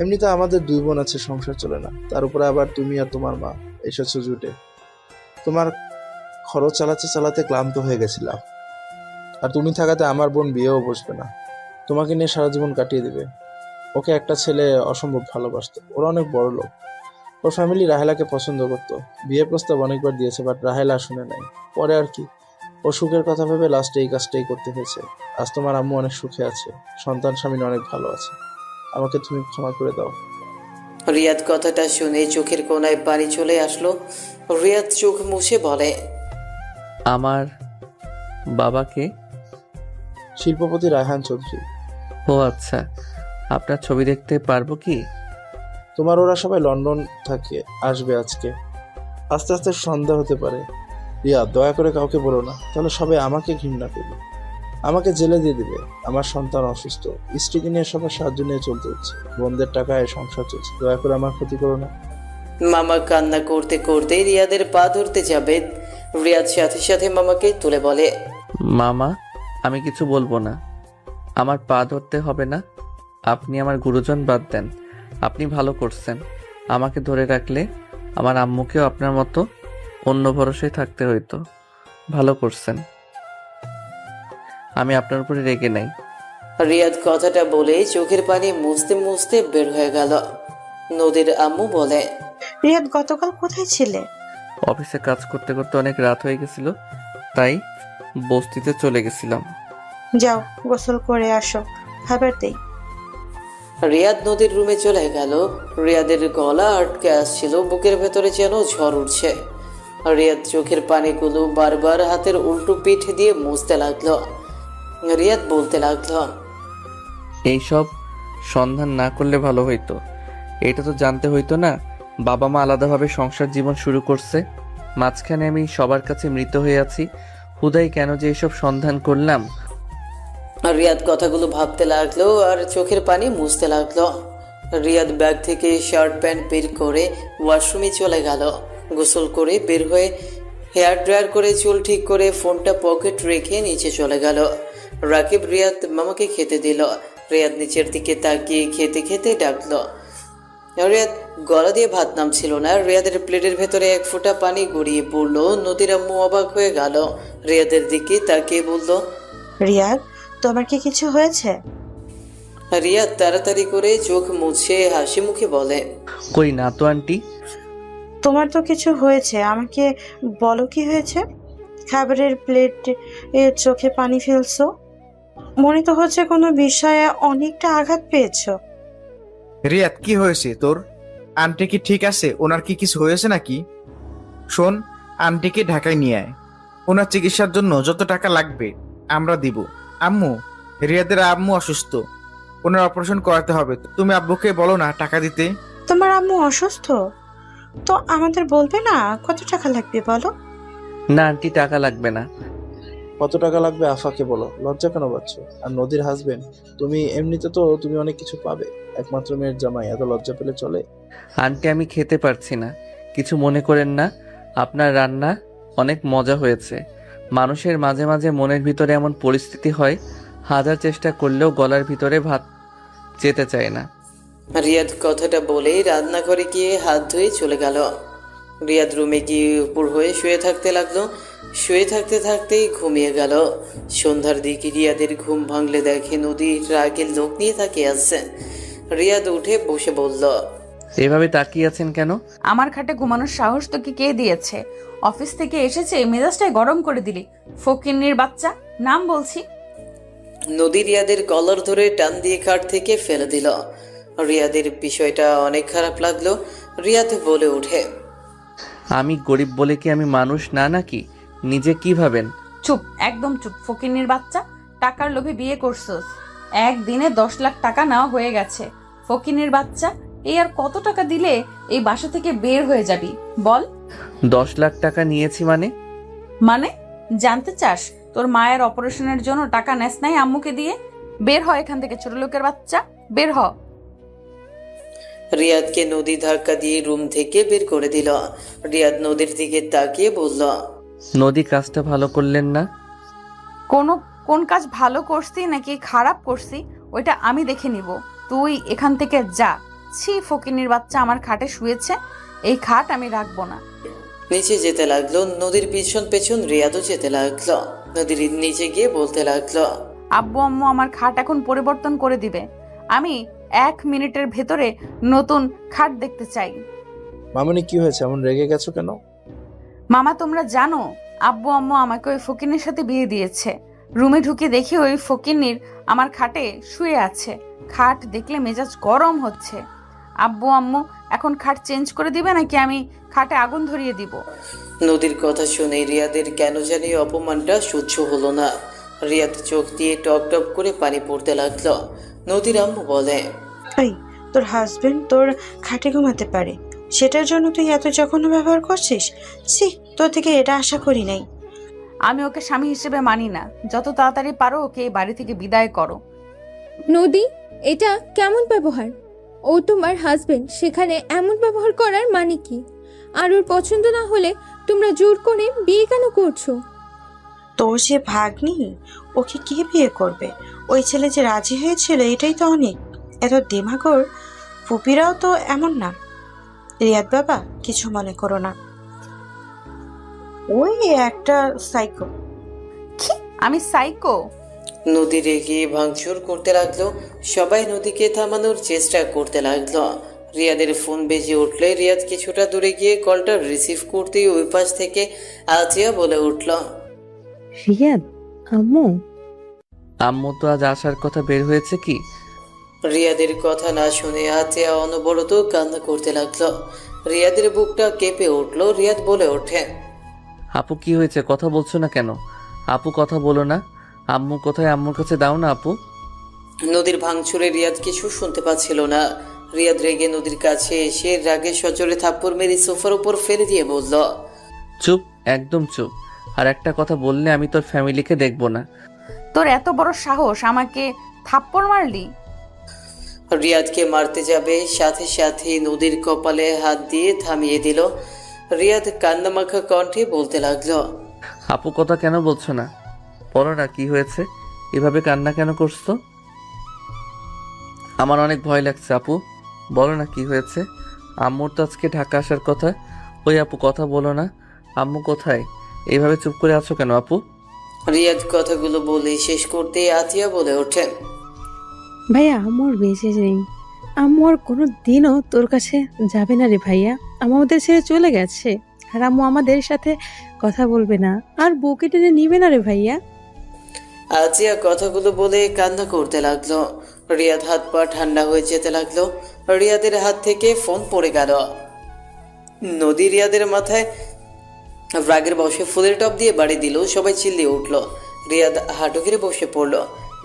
এমনিতে আমাদের দুই বোন আছে, সংসার চলে না, তার উপরে আবার তুমি আর তোমার মা এসেছো জুটে। তোমার খরচ চালাতে চালাতে ক্লান্ত হয়ে গেছিলাম। আর তুমি থাকাতে আমার বোন বিয়েও বসবে না, তোমাকে নিয়ে সারা জীবন কাটিয়ে দিবে। ওকে একটা ছেলে অসম্ভব ভালোবাসতো, ওরা অনেক বড় লোক। ওর ফ্যামিলি রাহেলাকে পছন্দ করতো, বিয়ে প্রস্তাব অনেকবার দিয়েছে, বাট রাহেলা শুনে নাই। পরে আর কি, ও সুখের কথা ভেবে লাস্টে এই কাজটাই করতে হয়েছে। আজ তোমার আম্মু অনেক সুখে আছে, সন্তান স্বামী অনেক ভালো আছে। আমাকে তুমি ক্ষমা করে দাও। রিয়াদ কথাটা শুনে চোখের কোণায় পানি চলে আসলো। রিয়াদ চোখ মুছে বলে, আমার বাবাকে? শিল্পপতি রায়হান চৌধুরী। ও আচ্ছা, আপনার ছবি দেখতে পারবো কি? তোমার ওরা সবাই লন্ডন থাকে, আসবে আজকে। আস্তে আস্তে সন্ধ্যা হতে পারে। রিয়া, দয়া করে কাউকে বলো না, তাহলে সবাই আমাকে ঘৃণা করবে, আমাকে জেলে দিয়ে দিবে। আমার সন্তান অসুস্থ, স্ত্রীকে নিয়ে সবার সাহায্য নিয়ে চলতে হচ্ছে, বোনদের টাকায় সংসার চলছে। দয়া করে আমার ক্ষতি করো না। মামা কান্না করতে করতে রিয়াদের পা ধরতে যাবে। রিয়াদ সাথে সাথে মামাকে তুলে বলে, মামা, আমি কিছু বলবো না, আমার পা ধরতে হবে না। আপনি আমার গুরুজন, বাদ দেন। আপনি ভালো করছেন, আমাকে ধরে রাখলে আমার আম্মুকেও আপনার মতো অন্য ভরসায় থাকতে হইতো। ভালো করছেন, আমি আপনার উপরে রেগে নাই। রিয়াদ কথাটা বলে চোখের পানি মুছতে মুছতে বের হয়ে গেল। নদীর আম্মু বলে, রিয়াদ গতকাল কোথায় ছিলে? অফিসে কাজ করতে করতে অনেক রাত হয়ে গেছিল, তাই বস্তিতে চলে গেছিলাম। যাও গোসল করে আসো, খাবার দেই। রিয়াদ নদীর রুমে চলে গেল। রিয়াদের গলা আটকে আসছিল, বুকের ভেতরে যেন ঝড় উঠছে। রিয়াদ চোখের পানিগুলো বারবার হাতের উল্টো পিঠ দিয়ে মুছতে লাগলো। রিয়াদ বলতে লাগলো, এইসব সন্ধান না করলে ভালো হইতো। এটা তো জানতে হইতো না বাবা মা আলাদাভাবে সংসার জীবন শুরু করছে, মাঝখানে আমি সবার কাছে মৃত হয়ে আছি। হুদাই কেন যে এইসব সন্ধান করলাম। রিয়াদ কথাগুলো ভাবতে লাগলো আর চোখের পানি মুছতে লাগলো। রিয়াদ ব্যাগ থেকে শার্ট প্যান্ট বের করে ওয়াশরুমে চলে গেল। গোসল করে বের হয়ে হেয়ার ড্রায়ার করে চুল ঠিক করে ফোনটা পকেট রেখে নিচে চলে গেল। রাকিব রিয়াদ মামাকে খেতে দিল। রিয়াদ নিচের দিকে তাকিয়ে খেতে খেতে ডাকলো। রিয়াদ গলা দিয়ে ভাত নামছিল না। রিয়াদের প্লেটের ভেতরে এক ফোঁটা পানি গড়িয়ে পড়লো। নদীর আম্মু অবাক হয়ে গেল। রিয়াদের দিকে তাকিয়ে বলল, রিয়াদ, তোমার কি কিছু হয়েছে? রিয়াদ তাড়াতাড়ি করে চোখ মুছে হাসি মুখে বলে, কই না তো আন্টি। তোমার তো কিছু হয়েছে, আমাকে বলো কি হয়েছে? খাবারের প্লেট চোখে পানি ফেলছো, মনে তো হচ্ছে কোনো বিষয়ে অনেকটা আঘাত পেয়েছো। রিয়াদ, কি হয়েছে তোর? আন্টি কি ঠিক আছে? ওনার কি কিছু হয়েছে নাকি? শোন, আন্টিকে ঢাকায় নিয়ে আয়। ওনার চিকিৎসার জন্য যত টাকা লাগবে আমরা দিব। আম্মু, রিয়াদের আম্মু অসুস্থ, ওনার অপারেশন করাতে হবে। তুমি আব্বুকে বলো না টাকা দিতে। তোমার আম্মু অসুস্থ? তো আমাদের বলবে না কত টাকা লাগবে বলো? না আন্টি, টাকা লাগবে না। কত টাকা লাগবে আফাকে বলো, লজ্জা কেন পাচ্ছ? আর নদীর হাজবেন্ড তুমি, এমনিতে তো তুমি অনেক কিছু পাবে, একমাত্র মেয়ের জামাই, এত লজ্জা পেলে চলে? আন্টি, আমি খেতে পারছি না, কিছু মনে করেন না। আপনার রান্না অনেক মজা হয়েছে। মানুষের মাঝে মাঝে মনের ভিতরে এমন পরিস্থিতি হয়, হাজার চেষ্টা করলেও গলার ভিতরে ভাত যেতে চায় না। রিয়াদ কথাটা বলেই রান্নাঘরে গিয়ে হাত ধুয়ে চলে গেল। রিয়াদ রুমে গিয়ে উপর হয়ে শুয়ে থাকতে লাগলো। শুয়ে থাকতে থাকতেই ঘুমিয়ে গেল। সন্ধ্যার দিকে রিয়াদের ঘুম ভাঙলে দেখে নদী রাগের লোক নিয়ে তাকিয়ে আছে। রিয়াদ উঠে বসে বলল, এভাবে তাকিয়ে আছেন কেন? আমার খাটে ঘুমানোর সাহস তোকে কে দিয়েছে? অফিস থেকে এসেছে মেজাজটাই গরম করে দিলি। ফকিন্নির বাচ্চা, নাম বলছি। নদী রিয়াদের কলার ধরে টান দিয়ে খাট থেকে ফেলে দিল। রিয়াদের বিষয়টা অনেক খারাপ লাগলো। রিয়াদ বলে ওঠে, আমি গরিব বলে কি আমি মানুষ না নাকি? নিজে কি ভাবেন? চুপ, একদম চুপ। ফকিন্নির বাচ্চা, টাকার লোভে বিয়ে করছস। একদিনে 10 লাখ টাকা নেওয়া হয়ে গেছে। ফকিন্নির বাচ্চা, এই আর কত টাকা দিলে এই বাসা থেকে বের হয়ে যাবি বল? 10 লাখ টাকা নিয়েছি মানে? মানে জানতে চাস? তোর মায়ের অপারেশনের জন্য টাকা নেস নাই আম্মুকে দিয়ে? বের হ এখান থেকে, ছোট লোকের বাচ্চা, বের হ। রিয়াদকে নদী ধাক্কা দিয়ে রুম থেকে বের করে দিল। রিয়াদ নদীর দিকে তাকিয়ে বলল, নদী কাজটা ভালো করলেন না? কোন কাজ ভালো করছি নাকি খারাপ করছি ওইটা আমি দেখে নিব। তুই এখান থেকে যা। ছি, ফকিন্নির বাচ্চা আমার খাটে শুয়েছে, এই খাট আমি রাখবো না। নিচে যেতে লাগলো। নদীর পিছন পেছন রিয়াদও যেতে লাগলো। নদীর নিচে গিয়ে বলতে লাগলো, আব্বু আম্মু আমার খাট এখন পরিবর্তন করে দিবে। আমি 1 মিনিটের ভেতরে নতুন খাট দেখতে চাই। মামনি, কি হয়েছে? এমন রেগে গেছো কেন? মামা, তোমরা জানো আব্বু আম্মু আমাকে ওই ফকিনের সাথে বিয়ে দিয়েছে। রুমে ঢুকে দেখি ওই ফকিন্নির আমার খাটে শুয়ে আছে। খাট দেখলে মেজাজ গরম হচ্ছে। আব্বু আম্মু এখন খাট চেঞ্জ করে দিবে নাকি আমি খাটে আগুন ধরিয়ে দিব? নদীর কথা শুনে রিয়াদের কেন জানি অপমানটা সহ্য হলো না। রিয়াদ চোখ দিয়ে টপ টপ করে পানি পড়তে লাগলো। নদীর আম্মু বলে, এই তোর হাজবেন্ড তোর খাটে ঘুমাতে পারে, সেটার জন্য তুই এত জঘন্য ব্যবহার করছিস? ছি, তোর থেকে এটা আশা করি নাই। আমি ওকে স্বামী হিসেবে মানি না। যত তাড়াতাড়ি পারো ওকে এই বাড়ি থেকে বিদায় করো। নদী, এটা কেমন ব্যবহার? ও তোমার হাজবেন্ড, সেখানে এমন ব্যবহার করার মানে কি? আর ওর পছন্দ না হলে তোমরা জোর করে বিয়ে কেন করছো? তোর যে ভাগ্নি, ওকে কে বিয়ে করবে? ওই ছেলে যে রাজি হয়েছিল এটাই তো অনেক। এত দেমাগর ফুপিরাও তো এমন না। রিয়াদ বাবা, কিছু মনে করো না, ওই একটা সাইকো। আমি সাইকো? নদী রেগে ভাঙচুর করতে লাগলো। সবাই নদীকে থামানোর চেষ্টা করতে লাগলো। রিয়াদের ফোন বেজে উঠলে রিয়াদ কিছুটা দূরে গিয়ে কলটা রিসিভ করতেই ওই পাশ থেকে আতিয়া বলে উঠল, রিয়াদ, আম্মু। আম্মু তো আজ আসার কথা, বের হয়েছে কি? রিয়াদের কথা না শুনে আতিয়া অনবরত কান্না করতে লাগলো। রিয়াদের বুকটা কেঁপে উঠল। রিয়াদ বলে ওঠে, আপু কি হয়েছে? কথা বলছো না কেন? আপু কথা বলো না। আম্মু কোথায়? আম্মুর কাছে দাও না আপু। নদীর ভাঙচুরে রিয়াদ কিছু শুনতে পাচ্ছিল না। রিয়াদ রেগে নদীর কাছে এসে রাগে সজোরে থাপ্পড় মেরে সোফার উপর ফেলে দিয়ে বলল, চুপ, একদম চুপ। আর একটা কথা বললে আমি তোর ফ্যামিলিকে দেখবো না। তোর এত বড় সাহস, আমাকে থাপ্পড় মারলি? রিয়াদকে মারতে যাবে, সাথে সাথে নদীর কপালে হাত দিয়ে থামিয়ে দিল। রিয়াদ কান্নামাখা কণ্ঠে বলতে লাগলো, আপু কথা কেন বলছো না? বলো না কি হয়েছে? এভাবে কান্না কেন করছো? আমার অনেক ভয় লাগছে আপু, বলো না কি হয়েছে? আম্মুর তো আজকে ঢাকা আসার কথা। ওই আপু কথা বলো না। আম্মু কোথায়? এইভাবে চুপ করে আছো কেন আপু? রিয়াদ কথাগুলো বলে শেষ করতে আতিয়া বলে ওঠে, ভাইয়া, আম্মুর বেঁচে নেই। আম্মু আর কোনো দিনও তোর কাছে যাবে না রে ভাইয়া। আম্মু আমাদের ছেড়ে চলে গেছে। আর আম্মু আমাদের সাথে কথা বলবে না, আর বুকে টেনে নিবে না রে ভাইয়া। আতিয়া কথাগুলো বলে কান্না করতে লাগলো। রিয়াদ হাত পা ঠান্ডা হয়ে যেতে লাগলো। রিয়াদের হাত থেকে ফোন পড়ে গেল। নদী রিয়াদের মাথায় রাগের বসে ফুলের টপ দিয়ে বাড়ি দিল। সবাই চিল্লিয়ে উঠল। রিয়াদ হাঁটু গেড়ে বসে পড়ল।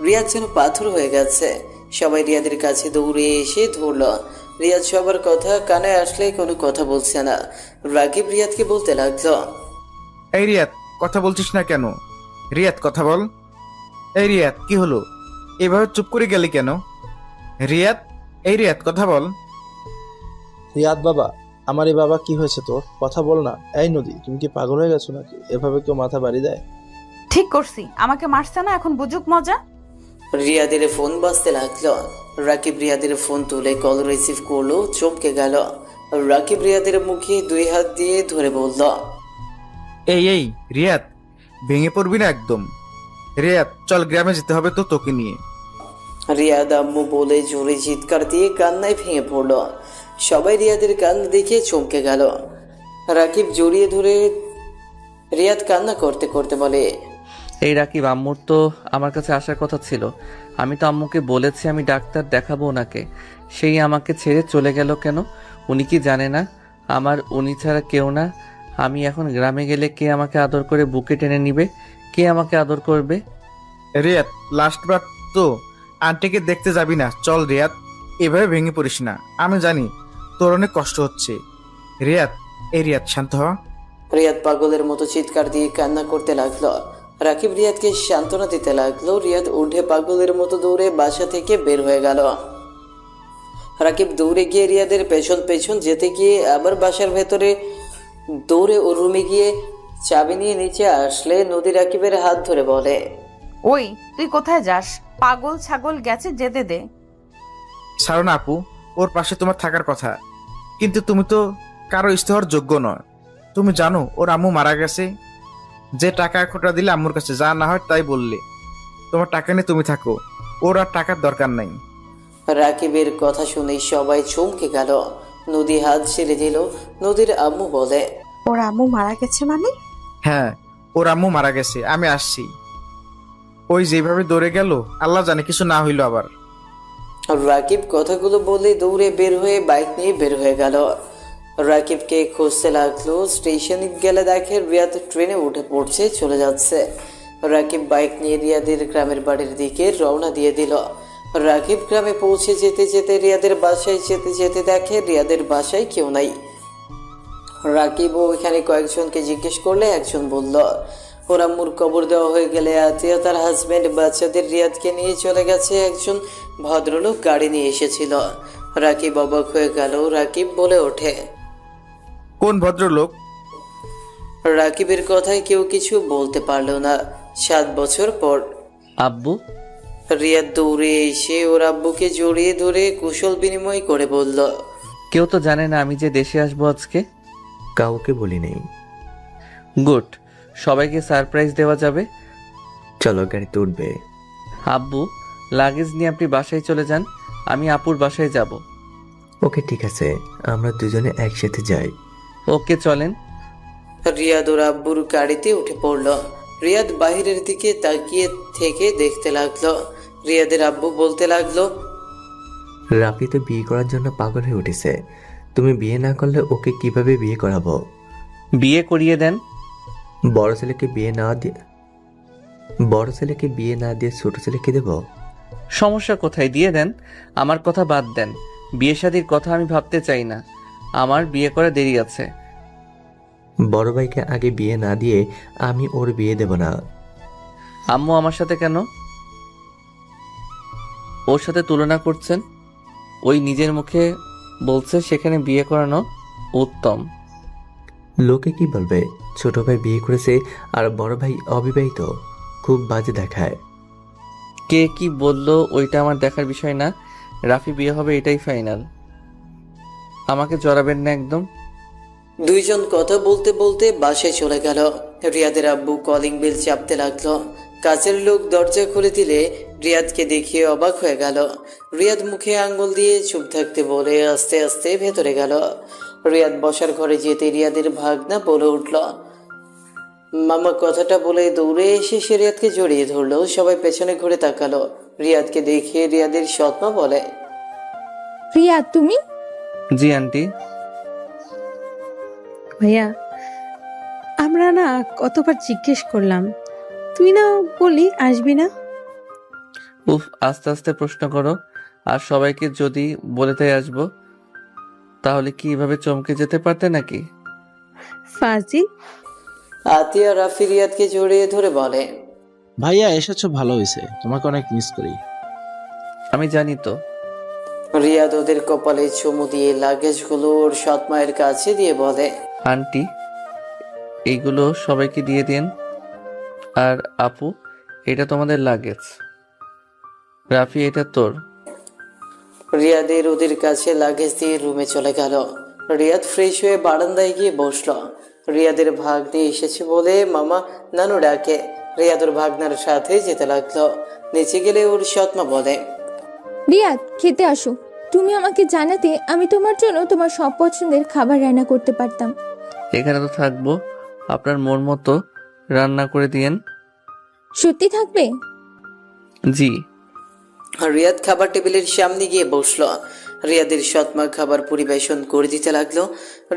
রিয়াদ যেন পাথর হয়ে গেছে। সবাই রিয়াদের কাছে দৌড়ে এসে ধরল। রিয়াদ সবার কথা কানে আসলে কোনো কথা বলছে না। রাকিব রিয়াদকে বলতে লাগলো, এই রিয়াদ, কথা বলছিস না কেন? রিয়াদ কথা বল। এই রিয়াদ, কি হলো? এভাবে চুপ করে গেলি কেন? রিয়াদ, এই রিয়াদ কথা বল। রিয়াদ বাবা, আমার এই বাবা, কি হয়েছে তোর? কথা বল না। এই নদী, তুমি কি পাগল হয়ে গেছো নাকি? এভাবে কেউ মাথা বাড়ি দেয়? ঠিক করছি, আমাকে মারছে না, এখন বুঝুক মজা। রিয়াদের ফোন বাজতে লাগলো। রাকিব রিয়াদের ফোন তুলে কল রিসিভ করলো। চমকে গেল। রাকিব রিয়াদের মুখে 2 হাত দিয়ে ধরে বলল, এই রিয়াদ, ভেঙে পড়বি না একদম। রিয়াদ, চল গ্রামে যেতে হবে তো তোকে নিয়ে। রিয়াদ আম্মু বলে জোরে চিৎকার দিয়ে কান্নায় ভেঙে পড়ল। সবাই রিয়াদের কান্না দেখে চমকে গেল। রাকিব জড়িয়ে ধরে রিয়াদ কান্না করতে করতে বলে, এই রাকিব, আম্মুর তো আমার কাছে আসার কথা ছিল। আমি তো আম্মুকে বলেছি আমি ডাক্তার দেখাবো ওনাকে। সেই আমাকে ছেড়ে চলে গেল কেন? উনি কি জানে না আমার উনি ছাড়া কেউ না? আমি এখন গ্রামে গেলে কে আমাকে আদর করে বুকে টেনে নিবে? কে আমাকে আদর করবে? রিয়াদ, লাস্ট বার তো আন্টিকে দেখতে যাবি না? চল রিয়াদ, এভাবে ভেঙে পড়িস না। আমি জানি তোর অনেক কষ্ট হচ্ছে। রিয়াদ, এই রিয়াদ, শান্ত হ। রিয়াদ পাগলের মতো চিৎকার দিয়ে কান্না করতে লাগলো। রাকিব রিয়াদকে সান্ত্বনা দিতে লাগলো। রিয়াদ উঠে পাগলের মতো দৌড়ে বাসা থেকে বের হয়ে গেল। রাকিব দৌড়ে গিয়ে রিয়াদের পেছন পেছন যেতে গিয়ে আবার বাসার ভেতরে দৌড়ে ওর রুমে গিয়ে চাবি নিয়ে নিচে আসলে নদী রাকিবের হাত ধরে বলে, ওই তুই কোথায় যাস? পাগল ছাগল গেছে, যেতে দে। ছাড়ো না আপু, ওর পাশে তোমার থাকার কথা, কিন্তু তুমি তো কারো ইস্তেহার যোগ্য নয়। তুমি জানো ওর আম্মু মারা গেছে। যে টাকা খোটা দিলে আম্মুর কাছে, যা না হয় তাই বললে। তোমার টাকা নিয়ে তুমি থাকো, ওর আর টাকার দরকার নাই। রাকিবের কথা শুনে সবাই চমকে গেল। নদী হাত ছেড়ে দিল। নদীর আম্মু বলে, ওর আম্মু মারা গেছে মানে? হ্যাঁ, ওর আম্মু মারা গেছে, আমি আসছি। ওই যেভাবে দৌড়ে গেল, আল্লাহ জানে কিছু না হইলো আবার। রাকিব কথাগুলো বলে দৌড়ে বের হয়ে বাইক নিয়ে বের হয়ে গেল। রাকিবকে খুঁজতে লাগলো। স্টেশনে গেলে দেখে রিয়াদ ট্রেনে উঠে পড়ছে, চলে যাচ্ছে। রাকিব বাইক নিয়ে রিয়াদের গ্রামের বাড়ির দিকে রওনা দিয়ে দিল। রাকিব গ্রামে পৌঁছে যেতে যেতে রিয়াদের বাসায় যেতে যেতে দেখে রিয়াদের বাসায় কেউ নাই। রাকিব ওইখানে কয়েকজনকে জিজ্ঞেস করলে একজন বলল ওর আম্মুর কবর দেওয়া হয়ে গেলে আতিয়া তার হাজবেন্ড বাচ্চাদের রিয়াদকে নিয়ে চলে গেছে। একজন ভদ্রলোক গাড়ি নিয়ে এসেছিল। রাকিব অবাক হয়ে গেল। রাকিব বলে ওঠে, কোন ভদ্রলোক? রাকিবের কথায় কেউ কিছু বলতে পারলো না। 7 বছর পর আব্বু। রিয়াদ দৌড়ে এসে ওর আব্বুকে জড়িয়ে ধরে কুশল বিনিময় করে বলল, কেউ তো জানে না আমি যে দেশে আসবো আজকে। কাউকে বলি নেই। গুড, সবাইকে সারপ্রাইজ দেওয়া যাবে। চলো গাড়িতে উঠবে। আব্বু, লাগেজ নিয়ে আপনি বাসায় চলে যান, আমি আপুর বাসায় যাব। ওকে ঠিক আছে, আমরা দুজনে একসাথে যাই। ওকে চলেন। রিয়াদ ওর আব্বুর গাড়িতে উঠে পড়ল। রিয়াদ বাহিরের দিকে তাকিয়ে থেকে দেখতে লাগলো। রিয়াদের আব্বু বলতে লাগলো, রাফি তো বিয়ে করার জন্য পাগল হয়ে উঠেছে, তুমি বিয়ে না করলে ওকে কিভাবে বিয়ে করাবো? বিয়ে করিয়ে দেন। বড় ছেলেকে বিয়ে না দিয়ে ছোট ছেলেকে দেব? সমস্যা কোথায়, দিয়ে দেন। আমার কথা বাদ দেন, বিয়ে শাদীর কথা আমি ভাবতে চাই না, আমার বিয়ে করা দেরি আছে। বড় ভাইকে আগে বিয়ে না দিয়ে আমি ওর বিয়ে দেব না। আম্মু আমার সাথে কেন ওর সাথে তুলনা করছেন? ওই নিজের মুখে বলছে সেখানে বিয়ে করানো উত্তম। লোকে কি বলবে? ছোট ভাই বিয়ে করেছে আর বড় ভাই অবিবাহিত, খুব বাজে দেখায়। কে কি বললো ওইটা আমার দেখার বিষয় না, রাফি বিয়ে হবে এটাই ফাইনাল। আমাকে জড়াবেন না একদম। দুইজন কথা বলতে বলতে বাসায় চলে গেল। রিয়াদের আব্বু কলিং বেল চাপতে লাগলো। কাছের লোক দরজা খুলে দিলে রিয়াদকে দেখিয়ে অবাক হয়ে গেল। রিয়াদ মুখে আঙ্গুল দিয়ে চুপ থাকতে বলে আস্তে আস্তে ভেতরে গেল। রিয়াদ বসার ঘরে যেতে রিয়াদের ভাগনা বলে উঠল, মামা। কথাটা বলে দৌড়ে এসে সে রিয়াদকে জড়িয়ে ধরলো। সবাই পেছনে ঘুরে তাকালো। রিয়াদকে দেখে রিয়াদের সৎমা বলে, রিয়াদ তুমি? জি আন্টি। ভাইয়া, আমরা না কতবার জিজ্ঞেস করলাম, তুই না বলি আসবি না। উফ, আস্তে আস্তে প্রশ্ন করো। আর সবাইকে যদি বলে তাই আসবো, তাহলে কি এভাবে চমকে যেতে পারতে নাকি? ফাজিল। আতিয়া রাফি রিয়াদকে জড়িয়ে ধরে বলে, ভাইয়া এসেছো, ভালো হয়েছে, তোমাকে অনেক মিস করি। আমি জানি তো। রিয়াদ ওদের কপালে চুমু দিয়ে লাগেজগুলো ওর সৎ মায়ের কাছে দিয়ে বলে, আন্টি, এইগুলো সবাইকে দিয়ে দিন। আর আপু, এটা তোমাদের লাগেজ। রাফি, এটা তোর। রিয়াদের ওদের কাছে লাগেজ দিয়ে রুমে চলে গেল। রিয়াদ ফ্রেশ হয়ে বারান্দায় গিয়ে বসলো। রিয়াদের ভাগ্নে এসেছে বলে মামা নানু ডাকে। রিয়াদ ওর ভাগনার সাথে যেতে লাগলো। নিচে গেলে ওর সৎমা বলে, রিয়াদ, খেতে আসো। তুমি আমাকে জানাতে আমি তোমার জন্য তোমার সব পছন্দের খাবার রান্না করতে পারতাম। এখানে তো থাকবো, আপনার মন মতো রান্না করে দিয়েন। সত্যি থাকবে? জি। রিয়াদ খাবার টেবিলের সামনে গিয়ে বসলো। রিয়াদের সৎমা খাবার পরিবেশন করে দিতে লাগলো।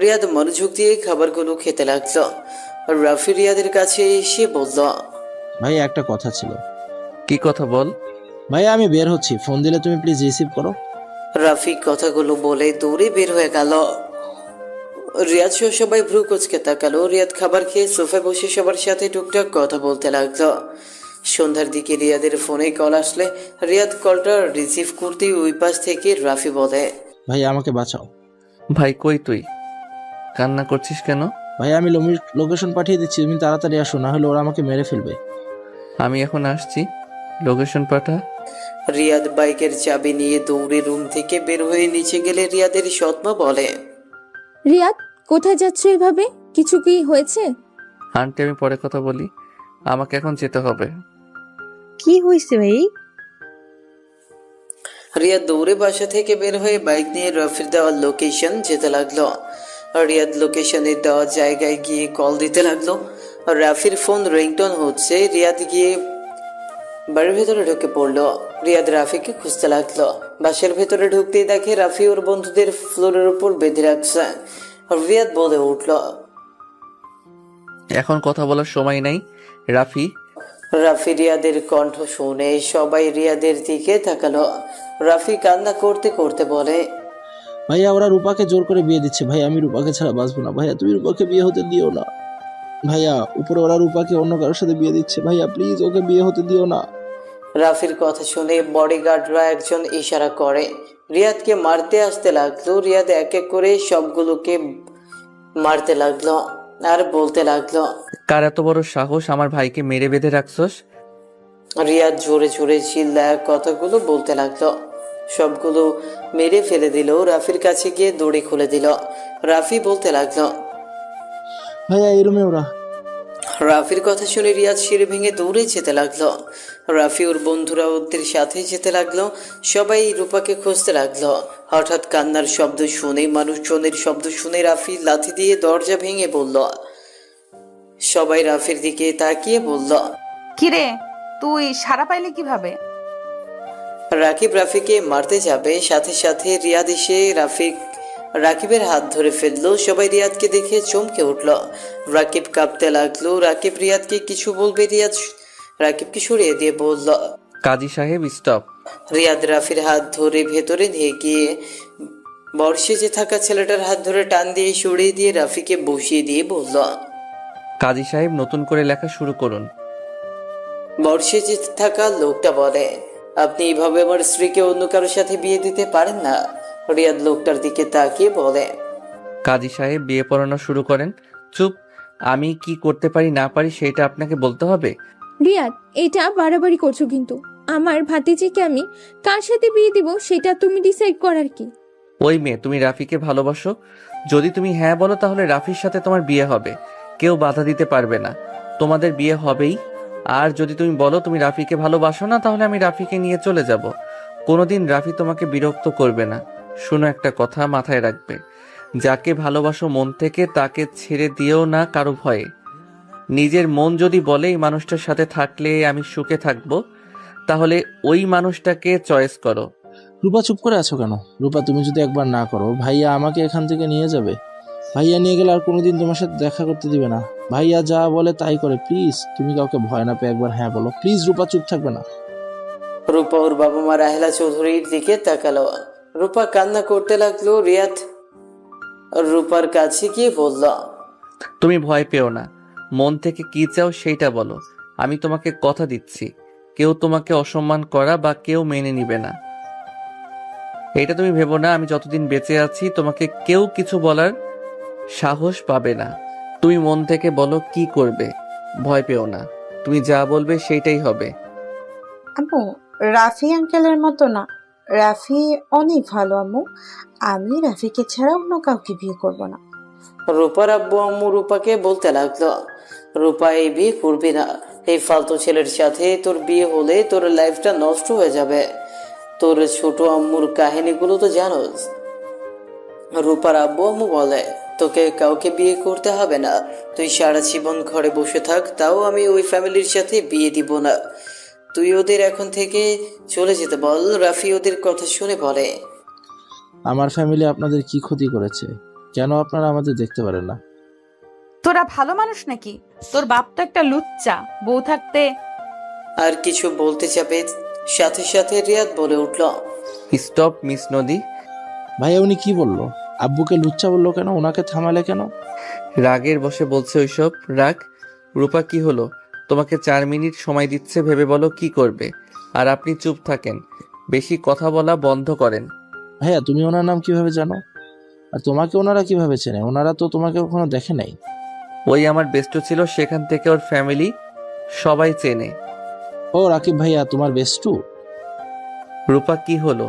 রিয়াদ মনোযোগ দিয়ে খাবারগুলো খেতে লাগলো। রাফি রিয়াদের কাছে এসে বলল, ভাইয়া একটা কথা ছিল। কি কথা বল? ভাইয়া আমি বের হচ্ছি, ফোন দিলে তুমি প্লিজ রিসিভ করো। রাফি কথাগুলো বলে দৌড়ে বের হয়ে গেল। রিয়াদ সহ সবাই ভ্রু কুচকে তাকালো। রিয়াদ খাবার খেয়ে সোফায় বসে সবার সাথে টুকটাক কথা বলতে লাগলো। সন্ধ্যার দিকে রিয়াদের ফোনে কল আসলে রিয়াদ কলটা রিসিভ করতে ওই পাশ থেকে রাফি বলে, ভাইয়া আমাকে বাঁচাও। ভাই কই তুই? কান্না করছিস কেন? ভাইয়া আমি লোকেশন পাঠিয়ে দিচ্ছি, তুমি তাড়াতাড়ি আসো, না হলে ওরা আমাকে মেরে ফেলবে। আমি এখন আসছি, লোকেশন পাঠা। রিয়াদ বাইকের চাবি নিয়ে দৌড়ে রুম থেকে বের হয়ে নিচে গেলে রিয়াদের সৎমা বলে, রিয়াদ, কোথায় যাচ্ছ এভাবে? কিছু কি হয়েছে? আন্টি, আমি পরে কথা বলি, আমাকে এখন যেতে হবে। কি হয়েছে ভাই? রিয়াদ দৌড়ে বাসা থেকে বের হয়ে বাইক নিয়ে রাফির দেওয়া লোকেশন যেতে লাগলো। রিয়াদ লোকেশনের দেওয়া জায়গায় গিয়ে কল দিতে লাগলো। রাফির ফোন রিংটোন হচ্ছে। রিয়াদ গিয়ে বাড়ির ভেতরে ঢুকে পড়লো। রিয়াদ রাফিকে খুঁজতে লাগলো। বাসার ভেতরে ঢুকতেই দেখে রাফি ওর বন্ধুদের ফ্লোরের উপর বেঁধে রাখছে। রিয়াদ বলে উঠল, এখন কথা বলার সময় নাই রাফি। রাফি রিয়াদের কণ্ঠ শুনে সবাই রিয়াদের দিকে তাকালো। রাফি কান্না করতে করতে বলে, ভাইয়া ওরা রূপাকে জোর করে বিয়ে দিচ্ছে। ভাই আমি রূপাকে ছাড়া বাঁচবো না। ভাইয়া তুমি রূপাকে বিয়ে হতে দিও না। ভাইয়া উপরে ওরা রূপাকে অন্য কারোর সাথে বিয়ে দিচ্ছে। ভাইয়া প্লিজ ওকে বিয়ে হতে দিও না। রাফির কথা শুনে বডিগার্ডরা একজন ইশারা করে। রিয়াদকে মারতে আসতে লাগলো। রিয়াদ এক এক করে সবগুলোকে মারতে লাগলো আর বলতে লাগলো, কার এত বড় সাহস আমার ভাইকে মেরে বেঁধে রাখছস? রিয়াদ জোরে জোরে চিল্লায় কথাগুলো বলতে লাগলো। সবগুলো মেরে ফেলে দিল। রাফির কাছে গিয়ে দড়ি খুলে দিল। রাফি বলতে লাগলো, ভাইয়া এই রুমে ওরা। রাফির কথা শুনে রিয়াদ সিঁড়ি ভেঙে দৌড়ে যেতে লাগলো। রাফি ওর বন্ধুরা ওদের সাথে যেতে লাগলো। সবাই রূপাকে খুঁজতে লাগলো। হঠাৎ কান্নার শব্দ শুনে, মানুষজনের শব্দ শুনে রাফি লাথি দিয়ে দরজা ভেঙে বলল। সবাই রাফির দিকে তাকিয়ে বলল, কিরে তুই সারা পাইলি কিভাবে? রাকিব রাফিকে মারতে যাবে, সাথে সাথে রিয়াদ এসে রাকিবের হাত ধরে ফেললো। সবাই রিয়াদকে দেখে চমকে উঠল। রাকিব কাঁপতে লাগলো। রাকিব রিয়াদকে কিছু বলবে, রিয়াদ রাকিবকে সরিয়ে দিয়ে বলল, কাজী সাহেব স্টপ। রিয়াদ রাফির হাত ধরে ভেতরে নিয়ে গিয়ে বর্ষেজে থাকা ছেলেটার হাত ধরে টান দিয়ে সরিয়ে দিয়ে রাফিকে বসিয়ে দিয়ে বলল, কাজী সাহেব নতুন করে লেখা শুরু করুন। বর্ষেজে থাকা লোকটা বলে, আপনি এইভাবে আমার স্ত্রীকে অন্য কারোর সাথে বিয়ে দিতে পারেন না। রিয়াদ লোকটার দিকে তাকিয়ে বলে, কাজী সাহেব বিয়ে পড়ানো শুরু করেন। চুপ। আমি কি করতে পারি না পারি সেটা আপনাকে বলতে হবে? রিয়াদ, এটা বাড়াবাড়ি করছো কিন্তু। আমার ভাতিজিকে আমি কার সাথে বিয়ে দিব সেটা তুমি ডিসাইড করার কি? ওই মেয়ে, তুমি রাফিকে ভালোবাসো? যদি তুমি হ্যাঁ বলো তাহলে রাফির সাথে তোমার বিয়ে হবে। কেউ বাধা দিতে পারবে না, তোমাদের বিয়ে হবেই। আর যদি তুমি বলো তুমি রাফিকে ভালোবাসো না, তাহলে আমি রাফিকে নিয়ে চলে যাব। কোনোদিন রাফি তোমাকে বিরক্ত করবে না। শোনো, একটা কথা মাথায় রাখবে, যাকে ভালোবাসো মন থেকে তাকে ছেড়ে দিও না কারো ভয়ে। নিজের মন যদি বলে এই মানুষটার সাথে থাকলে আমি সুখে থাকবো, তাহলে ওই মানুষটাকে চয়েস করো। রূপা চুপ করে আছো কেন? রূপা তুমি যদি একবার না করো, ভাইয়া আমাকে এখান থেকে নিয়ে যাবে। ভাইয়া নিয়ে গেলে আর কোনোদিন তোমার সাথে দেখা করতে দিবে না। ভাইয়া যা বলে তাই করে। প্লিজ তুমি কাউকে ভয় না পেয়ে একবার হ্যাঁ বলো। প্লিজ রূপা চুপ থাকবে না। রূপা ওর বাবা মা রাহেলা চৌধুরীর দিকে তাকালো। রূপা কান্না করতে লাগলো। রিয়াদ রূপার কাছে গিয়ে বলল, তুমি ভয় পেও না, মন থেকে কি চাও সেইটা বলো। আমি তোমাকে কথা দিচ্ছি, কেউ তোমাকে অসম্মান করা বা কেউ মেনে নিবে না। এটা তুমি ভেবো না আমি যতদিন বেঁচে আছি তোমাকে কেউ কিছু বলার সাহস পাবে না। তুমি মন থেকে বলো কি করবে, ভয় পেও না। তুমি যা বলবে সেইটাই হবে। আম্মু, রাফি আঙ্কেলের মতো না। রাফি অনেক ভালো আম্মু। আমি রাফিকে ছাড়া অন্য কাউকে বিয়ে করব না। রূপার আব্বু আম্মু রূপাকে বলতে লাগলো, রূপা এই বিয়ে করবি না। এই ফালতু ছেলের সাথে তোর বিয়ে হলে তোর লাইফটা নষ্ট হয়ে যাবে। তোর ছোট আম্মুর কাহিনীগুলো তো জানোস। রূপার আব্বু আম্মু বলে, তোকে কাউকে বিয়ে করতে হবে না। তুই সারা জীবন ঘরে বসে থাক, তাও আমি ওই ফ্যামিলির সাথে বিয়ে দিব না। তুই ওদের এখন থেকে চলে যেতে বল। রাফি ওদের কথা শুনে বলে, আমার ফ্যামিলি আপনাদের কি ক্ষতি করেছে? কেন আপনারা আমাদের দেখতে পারেন না? তোরা ভালো মানুষ নাকি? তোর বাপ তো একটা লুচ্চা। বউ থাকতে আর কিছু বলতে যাবে, সাথে সাথে রিয়াদ বলে উঠল, স্টপ মিস নদী। ভাইয়া উনি কি বললো? আব্বুকে লুচ্চা বললো কেন? ওনাকে থামালে কেন? রাগের বসে বলছে ওইসব। রাগ। রূপা কি হলো? তোমাকে 4 মিনিট সময় দিচ্ছে, ভেবে বলো কি করবে। আর আপনি চুপ থাকেন, বেশি কথা বলা বন্ধ করেন। ভাইয়া তুমি ওনার নাম কিভাবে জানো? আর তোমাকে ওনারা কিভাবে চেনে? ওনারা তো তোমাকে কখনো দেখে নাই। ওই আমার বেস্ট ছিল, সেখান থেকে ওর ফ্যামিলি সবাই চেনে। ও রাকিব ভাইয়া তোমার বেস্টু? রূপা কি হলো?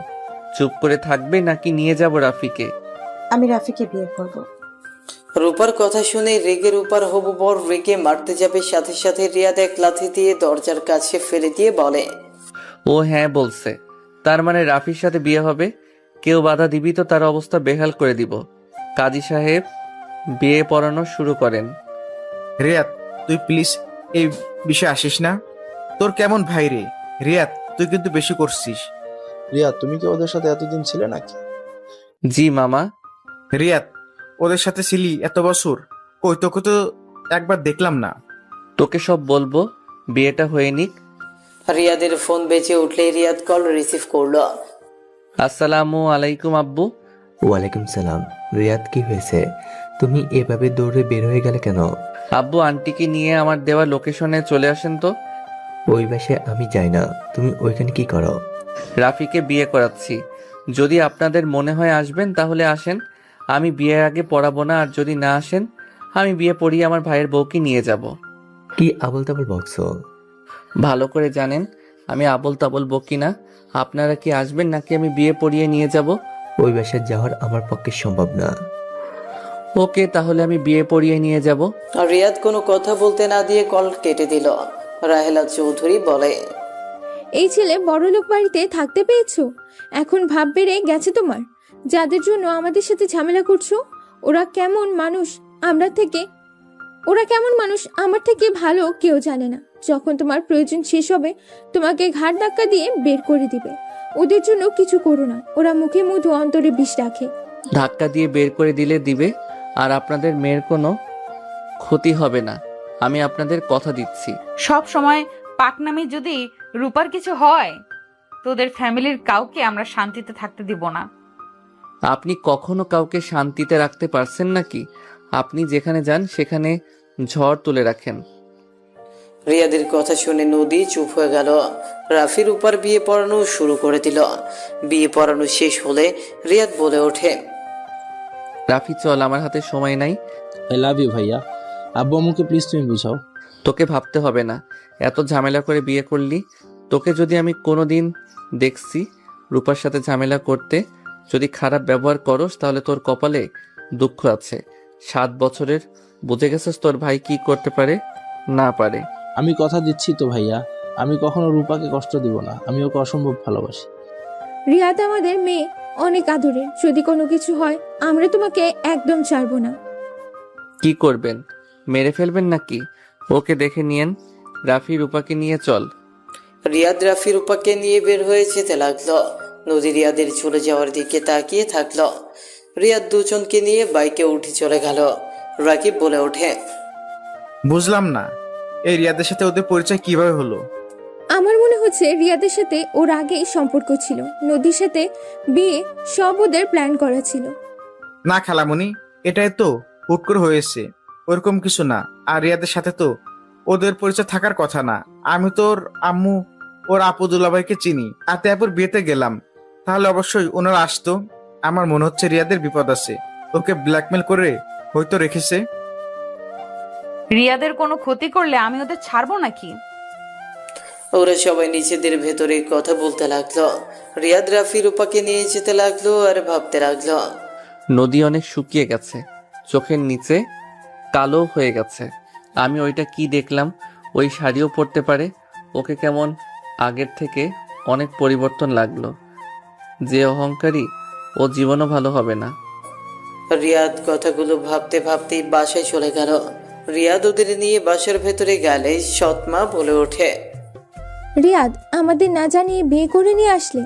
চুপ করে থাকবে নাকি নিয়ে যাব রাফিকে? আমি রাফিকে বিয়ে করব। রূপার কথা শুনে রেগে রূপার হবু বর রেগে মারতে যাবে, সাথে সাথে রিয়াদ এক লাথি দিয়ে দরজার কাছে ফেলে দিয়ে বলে, ও হ্যাঁ বলছে, তার মানে রাফির সাথে বিয়ে হবে। কেউ বাধা দিবি তো তার অবস্থা বেহাল করে দিব। কাজী সাহেব বিয়ে পড়ানো শুরু করেন। রিয়াদ তুই প্লিজ এই বিষয়ে আসিস না। তোর কেমন ভাই রে রিয়াদ, তুই কিন্তু বেশি করছিস। রিয়া, তুমি কি ওদের সাথে এতদিন ছিলে নাকি? জি মামা। রিয়াদ, ওদের সাথে ছিলি এত বছর, কই তোকে তো একবার দেখলাম না। তোকে সব বলবো, বিয়েটা হয়ে নিক। রিয়াদের ফোন বেজে উঠলেই রিয়াদ কল রিসিভ করলো। আসসালামু আলাইকুম আব্বু। ওয়ালাইকুম সালাম। রিয়াদ, কি হয়েছে? তুমি এভাবে দৌড়ে বের হয়ে গেলে কেন? আব্বু, আন্টিকে নিয়ে আমার দেওয়া লোকেশনে চলে আসেন তো। ওই বাসায় আমি যাই না, তুমি ওইখানে কি করো? রাফিকে বিয়ে করাচ্ছি। যদি আপনাদের মনে হয় আসবেন তাহলে আসেন, আমি বিয়ের আগে পড়াবো না। আর যদি না আসেন, আমি বিয়ে পড়িয়ে আমার ভাইয়ের বউকে নিয়ে যাব। কি আবল তাবল বকছো? ভালো করে জানেন আমি আবল তাবল বকি না। আপনারা কি আসবেন নাকি আমি বিয়ে পড়িয়ে নিয়ে যাব? ওই বাসায় যাওয়ার আমার পক্ষে সম্ভব না। ওকে, তাহলে আমি বিয়ে পড়িয়ে নিয়ে যাব। রিয়াদ কোনো কথা বলতে না দিয়ে কল কেটে দিল। রাহেলা চৌধুরী বলে, এই ছেলে বড়লোক বাড়িতে থাকতে পেয়েছো, এখন ভাব বেড়ে গেছে তোমার। যাদের জন্য আমাদের সাথে ঝামেলা করছো, ওরা কেমন মানুষ আমার থেকে ভালো কেউ জানে না। যখন তোমার প্রয়োজন শেষ হবে, তোমাকে ঘাড় ধাক্কা দিয়ে বের করে দিবে। ওদের জন্য কিছু করো না, ওরা মুখে মধু অন্তরে বিষ রাখে। ধাক্কা দিয়ে বের করে দিলে দিবে, আর আপনাদের মেয়ের কোনো ক্ষতি হবে না, আমি আপনাদের কথা দিচ্ছি। সব সময় পাকনামি যদি রূপার কিছু হয়, তোদের ফ্যামিলির কাউকে আমরা শান্তিতে থাকতে দিব না। আপনি কখনো কাউকে শান্তিতে রাখতে পারছেন নাকি? আপনি যেখানে যান সেখানে ঝড় তুলে রাখেন। রিয়াদের কথা শুনে নদী চুপ হয়ে গেল। রাফির উপর বিয়ে পড়ানো শুরু করে দিল। বিয়ে পড়ানো শেষ হলে রিয়াদ বলে ওঠে, রাফি চল, আমার হাতে সময় নাই। আই লাভ ইউ ভাইয়া। আব্বু আম্মুকে প্লিজ তুমি বুঝাও। তোকে ভাবতে হবে না, এত ঝামেলা করে বিয়ে করলি। তোকে যদি আমি কোনোদিন দেখছি রূপার সাথে ঝামেলা করতে, যদি খারাপ ব্যবহার করস, তাহলে তোর কপালে দুঃখ আছে। 7 বছরের, বুঝে গেছিস তোর ভাই কি করতে পারে না পারে। আমি কথা দিচ্ছি তো ভাইয়া, আমি কখনো রূপাকে কষ্ট দিব না। আমি ওকে অসম্ভব ভালোবাসি। রিয়াদ আমাদের মেয়ে, অনেক আদরের। যদি কোনো কিছু হয়, আমরা তোমাকে একদম ছাড়বো না। কি করবেন, মেরে ফেলবেন নাকি? ওকে দেখে নিয়েন। রাফি, রূপাকে নিয়ে চল। রিয়াদ রাফি রূপাকে নিয়ে বের হয়ে যেতে লাগলো। নদী রিয়াদের চলে যাওয়ার দিকে তাকিয়ে থাকলো। রিয়াদ দুজনকে নিয়ে বাইকে উঠে চলে গেল। রাকিব বলে ওঠে, বুঝলাম না, এই রিয়াদের সাথে ওদের পরিচয় কিভাবে হলো? আমার মনে হচ্ছে রিয়াদের সাথে ওর আগেই সম্পর্ক ছিল। নদীর সাথে বিয়ে সব ওদের প্ল্যান করা ছিল। না খালামণি, এটাই তো হুট করে হয়েছে, ওরকম কিছু না। আর রিয়াদের সাথে তো ওদের পরিচয় থাকার কথা না। আমি তোর আম্মু ওর আপু দুলাভাইকে চিনি, আতে আপুর বিয়েতে গেলাম, তাহলে অবশ্যই ওনারা আসতো। আমার মনে হচ্ছে রিয়াদের বিপদ আছে, ওকে ব্ল্যাকমেল করে হয়তো রেখেছে। রিয়াদের কোনো ক্ষতি করলে আমি ওদের ছাড়বো নাকি? ওরা সবাই নিজেদের ভেতরে কথা বলতে লাগলো। রিয়াদ রাফি রূপাকে নিয়ে যেতে লাগলো আর ভাবতে লাগলো। নদী অনেক শুকিয়ে গেছে, চোখের নিচে কালো হয়ে গেছে। আমি ওইটা কি দেখলাম? ওই শাড়িও পরতে পারে। ওকে কেমন আগের থেকে অনেক পরিবর্তন লাগলো। যে অহংকারী, ও জীবনও ভালো হবে না। রিয়াদ কথাগুলো ভাবতে ভাবতেই বাসায় চলে গেল। রিয়াদ ওদের নিয়ে বাসার ভেতরে গেলে সৎমা বলে ওঠে, রিয়াদ আমাদের না জানিয়ে বিয়ে করে নিয়ে আসলে।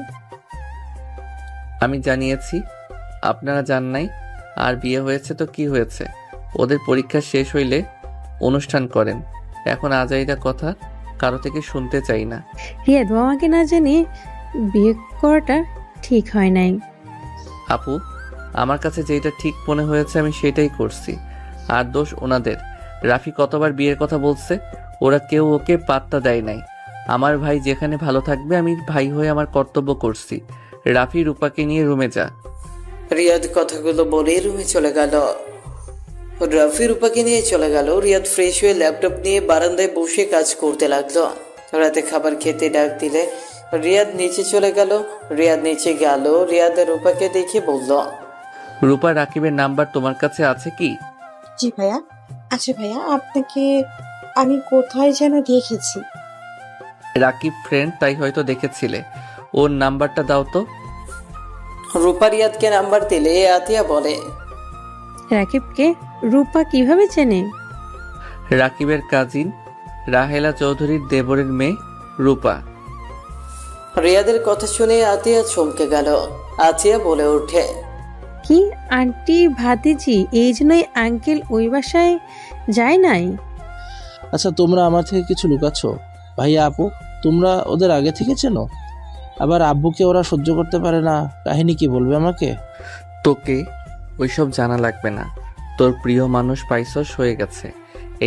আমি জানিয়েছি, আপনারা জান নাই। আর বিয়ে হয়েছে তো কি হয়েছে, ওদের পরীক্ষা শেষ হইলে অনুষ্ঠান করেন। এখন আজাইরা কথা কারো থেকে শুনতে চাই না। রিয়াদ, মামাকে না জানি বিয়ে করাটা ঠিক হয় নাই। আপু, আমার কাছে যেটা ঠিক মনে হয়েছে আমি সেটাই করছি। আর দোষ ওনাদের। রাফি কতবার বিয়ের কথা বলছে, ওরা কেউ ওকে পাত্তা দেয় নাই। আমার ভাই যেখানে ভালো থাকবে, আমি ভাই হয়ে আমার কর্তব্য করছি। রাফি, রূপাকে নিয়ে রুমে যা। রিয়াদ কথাগুলো বলে রুমে চলে গেল। রাফি রূপাকে নিয়ে চলে গেল। রিয়াদ ফ্রেশ হয়ে ল্যাপটপ নিয়ে বারান্দায় বসে কাজ করতে লাগলো। রাতে খাবার খেতে ডাক দিলে রিয়াদ নিচে চলে গেল। রিয়াদ রূপাকে দেখে বলল, রূপা, রাকিবের নাম্বার তোমার কাছে আছে কি? জি ভাইয়া, আচ্ছা ভাইয়া, আপনাকে আমি কোথায় যেন দেখেছি। রাকিব ফ্রেন্ড, তাই হয়তো দেখেছিলে। ওর নাম্বারটা দাও তো। রূপা রিয়াদকে নাম্বার দিলে আতিয়া বলে, রাকিবকে রূপা কিভাবে চেনে? রাকিবের কাজিন রাহেলা চৌধুরীর দেবরের মেয়ে রূপা। রিয়াদের কথা শুনে আতিয়া চমকে গেল। আতিয়া বলে ওঠে, কি আন্টি ভাতিজি এই জন্যই আঙ্কেল ওই বাসায় যায় নাই? আচ্ছা, তোমরা আমার থেকে কিছু লুকাচ্ছ? ভাইয়া আপু, তোমরা ওদের আগে থেকে চেনো? আবার আব্বুকে ওরা সহ্য করতে পারে না, কাহিনী কি বলবে আমাকে? তোকে ওইসব জানা লাগবে না। তোর প্রিয় মানুষ পাইছস হয়ে গেছে।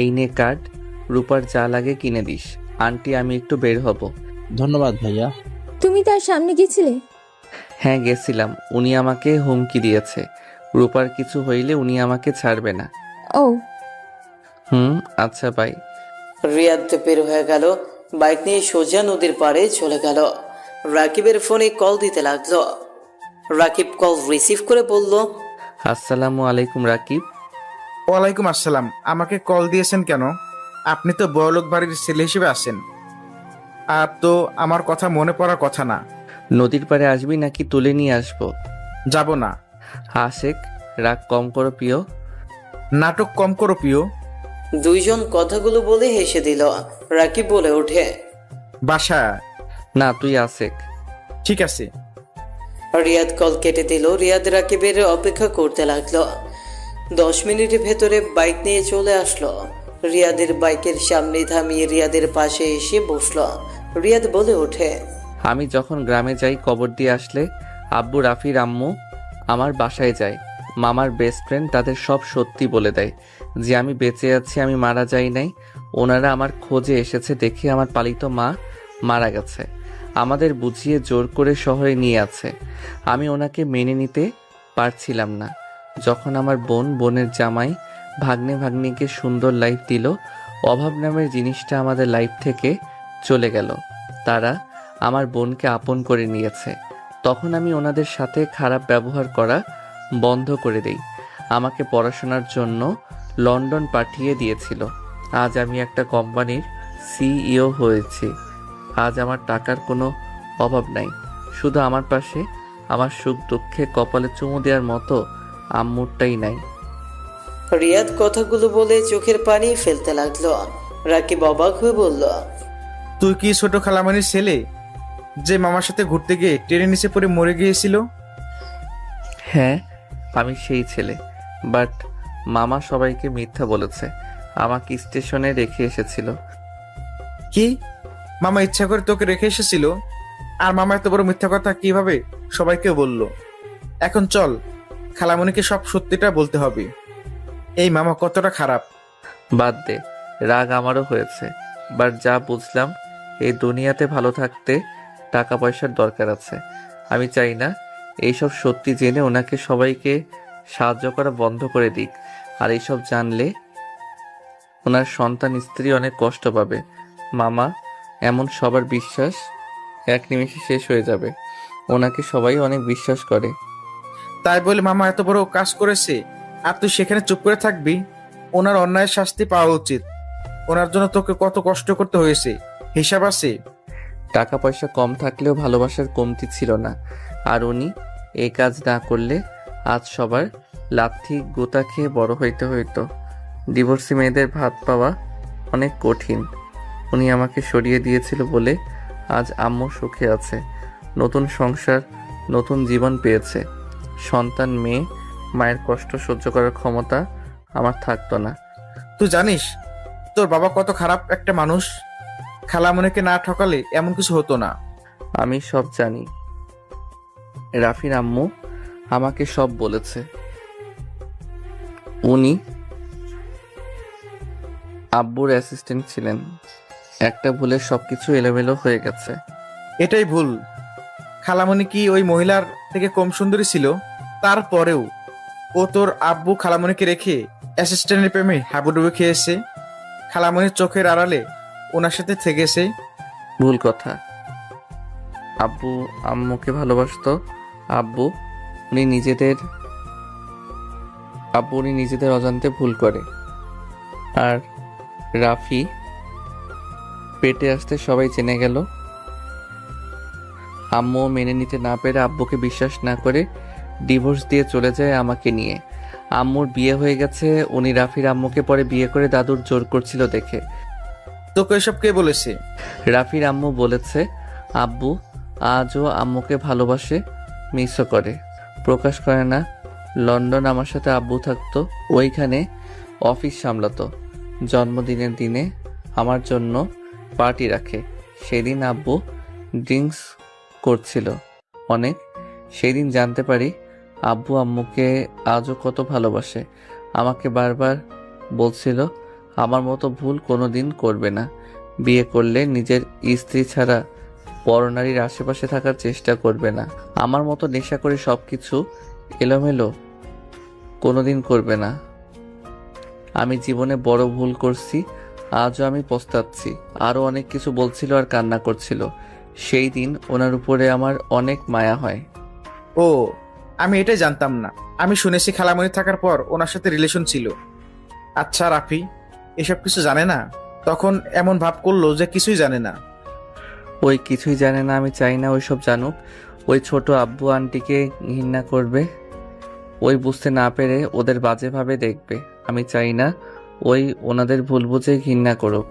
এই নে কার্ড, রূপার যা লাগে কিনে দিস। আন্টি আমি একটু বের হব। ধন্যবাদ ভাইয়া। তুমি তার সামনে গেছিলে? হ্যাঁ গেছিলাম। উনি আমাকে হুমকি দিয়েছে, রূপার কিছু হইলে উনি আমাকে ছাড়বে না। ও আচ্ছা বাই। রিয়াদ বের হয়ে গেল। বাইক নিয়ে সোজা নদীর পাড়ে চলে গেল। রাকিবের ফোনে কল দিতে লাগলো। রাকিব কল রিসিভ করে বলল, আসসালামু আলাইকুম রাকিব। ওয়ালাইকুম আসসালাম। আমাকে কল দিয়েছেন কেন? আপনি তো বড়লোক বাড়ির ছেলে হিসেবে আছেন, আর তো আমার কথা মনে পড়ার কথা না। নদীর পাড়ে আসবি নাকি তুলে নিয়ে আসবো? যাব না। আশেক, রাগ কম করো প্রিয়। নাটক কম করো প্রিয়। দুইজন কথাগুলো বলে হেসে দিল। রাকিব বলে ওঠে, বাসা। না তুই আশেক। ঠিক আছে। রিয়াদ কল কেটে দিল। রিয়াদ রাকিবের অপেক্ষা করতে লাগলো। 10 মিনিটের ভেতরে বাইক নিয়ে চলে আসলো। রিয়াদের বাইকের সামনে থামিয়ে রিয়াদের পাশে এসে বসলো। রিয়াদ বলে ওঠে, আমি যখন গ্রামে যাই কবর দিয়ে আসলে আব্বু রাফির আম্মু আমার বাসায় যায়। মামার বেস্ট ফ্রেন্ড তাদের সব সত্যি বলে দেয় যে আমি বেঁচে আছি, আমি মারা যাই নাই। ওনারা আমার খোঁজে এসেছে দেখে আমার পালিত মা মারা গেছে। আমাদের বুঝিয়ে জোর করে শহরে নিয়ে আছে। আমি ওনাকে মেনে নিতে পারছিলাম না। যখন আমার বোনের জামাই ভাগ্নিকে সুন্দর লাইফ দিল, অভাব নামের জিনিসটা আমাদের লাইফ থেকে চলে গেল। তারা আমার বোনকে আপন করে নিয়েছে। তখন আমি ওনাদের সাথে খারাপ ব্যবহার করা বন্ধ করে দেই। আমাকে পড়াশোনার জন্য লন্ডন পাঠিয়ে দিয়েছিল। আজ আমি একটা কোম্পানির সিইও হয়েছি। আজ আমার টাকার কোনো অভাব নাই। শুধু আমার পাশে আমার সুখ দুঃখে কপালে চুমু দেওয়ার মতো আম্মুরটাই নাই। রিয়াদ কথাগুলো বলে চোখের পানি ফেলতে লাগলো। রাকিব অবাক হয়ে বলল, তুই কি ছোট খালামানির ছেলে যে মামার সাথে ঘুরতে গিয়ে ট্রেনের নিচে পড়ে মরে গিয়েছিল? হ্যাঁ আমি সেই ছেলে, বাট মামা সবাইকে মিথ্যা বলেছে। আমাকে স্টেশনে রেখে এসেছিল। কি? মামা ইচ্ছা করে তোকে রেখে এসেছিল? আর মামা এত বড় মিথ্যা কথা কিভাবে সবাইকে বলল? এখন চল, খালামণিকে সব সত্যিটা বলতে হবে। এই মামা কতটা খারাপ। বাদ দে, রাগ আমারও হয়েছে, বাট যা বুঝলাম এই দুনিয়াতে ভালো থাকতে টাকা পয়সার দরকার আছে। আমি চাই না এইসব সত্যি জেনে ওনাকে সবাইকে সাহায্য করা বন্ধ করে দিক। আর এইসব জানলে ওনার সন্তান স্ত্রী অনেক কষ্ট পাবে। মামা এমন, সবার বিশ্বাস এক নিমেষে শেষ হয়ে যাবে। ওনাকে সবাই অনেক বিশ্বাস করে। তাই বলে মামা এত বড় কাজ করেছে আর তুই সেখানে চুপ করে থাকবি? ওনার অন্যায়ের শাস্তি পাওয়া উচিত। ওনার জন্য তোকে কত কষ্ট করতে হয়েছে, হিসাব আছে? টাকা পয়সা কম থাকলেও ভালোবাসার কমতি ছিল না। আর উনি এই কাজ না করলে আজ সবার লাথি গোতা খেয়ে বড় হইতে হইতো। ডিভোর্সি মেয়েদের ভাত পাওয়া অনেক কঠিন। উনি আমাকে সরিয়ে দিয়েছিল বলে আজ আম্মু সুখে আছে। নতুন সংসার, নতুন জীবন পেয়েছে। সন্তান, মেয়ে, মায়ের কষ্ট সহ্য করার ক্ষমতা আমার থাকতো না। তুই জানিস তোর বাবা কত খারাপ একটা মানুষ? খালামণিকে না ঠকালে এমন কিছু হতো না। আমি সব জানি। রাফির আম্মু আমাকে সব বলেছে। উনি আব্বুর অ্যাসিস্ট্যান্ট ছিলেন। একটা ভুলে সবকিছু এলোমেলো হয়ে গেছে। এটাই ভুল। খালামণি কি ওই মহিলার থেকে কম সুন্দরী ছিল? তারপরেও ও তোর আব্বু খালামণিকে রেখে অ্যাসিস্ট্যান্টের প্রেমে হাবুডুবু খেয়েছে। খালামণির চোখের আড়ালে ওনার সাথে থেকেছে। ভুল কথা। আব্বু আম্মুকে ভালোবাসতো। আব্বু উনি নিজেদের অজান্তে ভুল করে। আর রাফি পেটে আসতে সবাই জেনে গেল। আম্মু মেনে নিতে না পেরে আব্বুকে বিশ্বাস না করে ডিভোর্স দিয়ে চলে যায় আমাকে নিয়ে। আম্মুর বিয়ে হয়ে গেছে, উনি রাফির আম্মুকে পরে বিয়ে করে দাদুর জোর করছিল দেখে। তোকে এসব কে বলেছে? রাফির আম্মু বলেছে আব্বু আজও আম্মুকে ভালোবাসে, মিসও করে, প্রকাশ করে না। লন্ডন আমার সাথে আব্বু থাকতো, ওইখানে অফিস সামলাতো। জন্মদিনের দিনে আমার জন্য পার্টি রাখে। সেদিন আব্বু ড্রিঙ্কস করছিল অনেক। সেদিন জানতে পারি আব্বু আম্মুকে আজও কত ভালোবাসে। আমাকে বারবার বলছিল আমার মতো ভুল কোনোদিন করবে না, বিয়ে করলে নিজের স্ত্রী ছাড়া পরনারীর আশেপাশে থাকার চেষ্টা করবে না, আমার মতো নেশা করে সব কিছু এলোমেলো কোনোদিন করবে না। আমি জীবনে বড় ভুল করছি, আজও আমি পস্তাচ্ছি। আরও অনেক কিছু বলছিল আর কান্না করছিল। সেই দিন ওনার উপরে আমার অনেক মায়া হয়। ও, আমি এটাই জানতাম না। আমি শুনেছি খালামণি থাকার পর ওনার সাথে রিলেশন ছিল। আচ্ছা রাফি এসব কিছু জানে না? তখন এমন ভাব করলো যে কিছুই জানে না। ওই কিছুই জানে না, আমি চাই না ওইসব জানুক। ওই ছোট আব্বু আন্টিকে ঘৃণা করবে, ওই বুঝতে না পেরে ওদের বাজেভাবে দেখবে। আমি চাই না ওই ওনাদের ভুল বুঝে ঘৃণা করুক।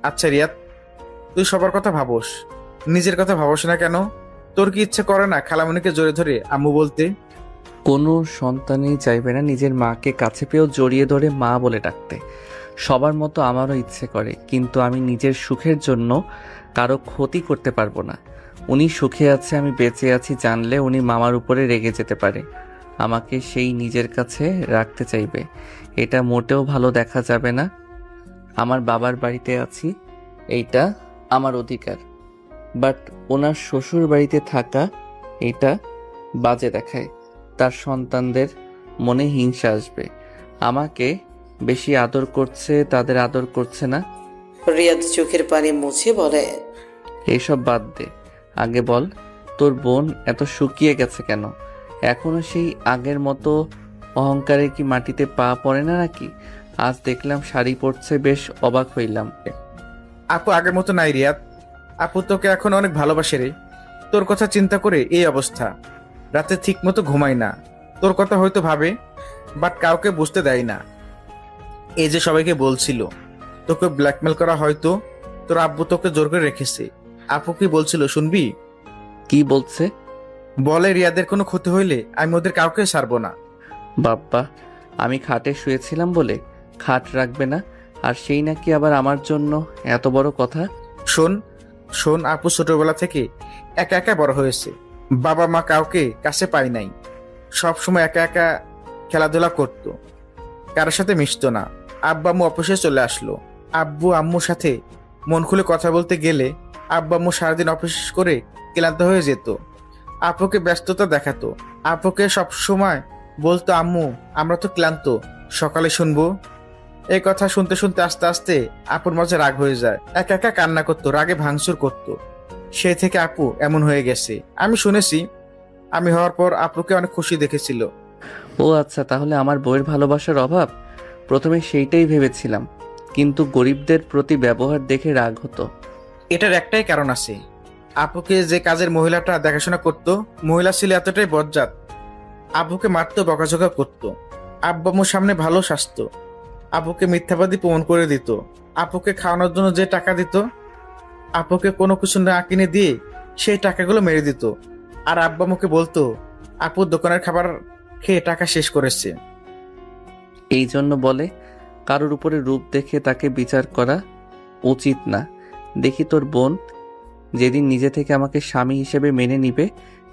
আচ্ছা রিয়াদ, তুই সবার কথা ভাবোস, নিজের কথা ভাবোস না কেন? তোর কি ইচ্ছে করে না খালামণিকে জোরে ধরে আম্মু বলতে? কোনো সন্তানই চাইবে না নিজের মাকে কাছে পেয়েও জড়িয়ে ধরে মা বলে ডাকতে। সবার মতো আমারও ইচ্ছে করে, কিন্তু আমি নিজের সুখের জন্য কারো ক্ষতি করতে পারবো না। উনি সুখে আছে, আমি বেঁচে আছি জানলে উনি মামার উপরে রেগে যেতে পারে, আমাকে সেই নিজের কাছে রাখতে চাইবে। এটা মোটেও ভালো দেখা যাবে না। আমার বাবার বাড়িতে আছি, এইটা আমার অধিকার, বাট ওনার শ্বশুর বাড়িতে থাকা এটা বাজে দেখায়। তার সন্তানদের মনে হিংসা আসবে, আমাকে বেশি আদর করছে, তাদের আদর করছে না। রিয়াদ চোখের পানি মুছে বলে, এইসব বাদ দে, আগে বল তোর বোন এত শুকিয়ে গেছে কেন? এখনো সেই আগের মতো অহংকারে কি মাটিতে পা পড়ে না নাকি? আজ দেখলাম শাড়ি পরছে, বেশ অবাক হইলাম। আপু আগের মতো নাই রিয়াদ, আপু তোকে এখন অনেক ভালোবাসে রে। তোর কথা চিন্তা করে এই অবস্থা, রাতে ঠিক মতো ঘুমাই না। তোর কথা হয়তো ভাবে, বাট কাউকে বুঝতে দেয় না। এই যে সবাইকে বলছিল তোকে ব্ল্যাকমেল করা, হয়তো তোর আব্বু তোকে জোর করে রেখেছে। আপু কি বলছিল শুনবি? কি বলছে? বলে রিয়াদের কোনো ক্ষতি হইলে আমি ওদের কাউকে ছাড়বো না। বাপ্পা, আমি খাটে শুয়েছিলাম বলে খাট রাখবে না, আর সেই নাকি আবার আমার জন্য এত বড় কথা। শোন শোন, আপু ছোটবেলা থেকে একা একা বড় হয়েছে, বাবা মা কাউকে কাছে পায় নাই। সব সময় একা একা খেলাধুলা করতো, কারোর সাথে মিশতো না। আব্বা আম্মু অফিসে চলে আসলো, আব্বু আম্মুর সাথে মন খুলে কথা বলতে গেলে আব্বা আম্মু সারাদিন অফিস করে ক্লান্ত হয়ে যেত। আপুকে ব্যস্ততা দেখাতো, আপুকে সব সময় বলতো আম্মু আমরা তো ক্লান্ত, সকালে শুনবো। এই কথা শুনতে শুনতে আস্তে আস্তে আপুর মাঝে রাগ হয়ে যায়, একা একা কান্না করতো, রাগে ভাঙচুর করতো। সেই থেকে আপু এমন হয়ে গেছে। আমি শুনেছি আমি হওয়ার পর আপুকে অনেক খুশি দেখেছিল। ও আচ্ছা, তাহলে আমার বইয়ের ভালোবাসার অভাব। প্রথমে সেইটাই ভেবেছিলাম, কিন্তু গরিবদের প্রতি ব্যবহার দেখে রাগ হতো। এটার একটাই কারণ আছে, আপুকে যে কাজের মহিলাটা দেখাশোনা করত, মহিলা ছিল এতটাই বজ্জাত, আপুকে মারতো, বকাঝকা করতো, আব্বাম্মুর সামনে ভালো সাজতো, আপুকে মিথ্যাবাদী প্রমাণ করে দিত, আপুকে খাওয়ানোর জন্য যে টাকা দিত, আপুকে কোনো কিছু না কিনে দিয়ে সেই টাকাগুলো মেরে দিত। আর আব্বাম্মুকে বলতো আপুর দোকানের খাবার খেয়ে টাকা শেষ করেছে। এই জন্য বলে কারোর উপরে রূপ দেখে তাকে বিচার করা উচিত না। দেখি তোর বোন যেদিন নিজে থেকে আমাকে স্বামী হিসেবে মেনে নিবে,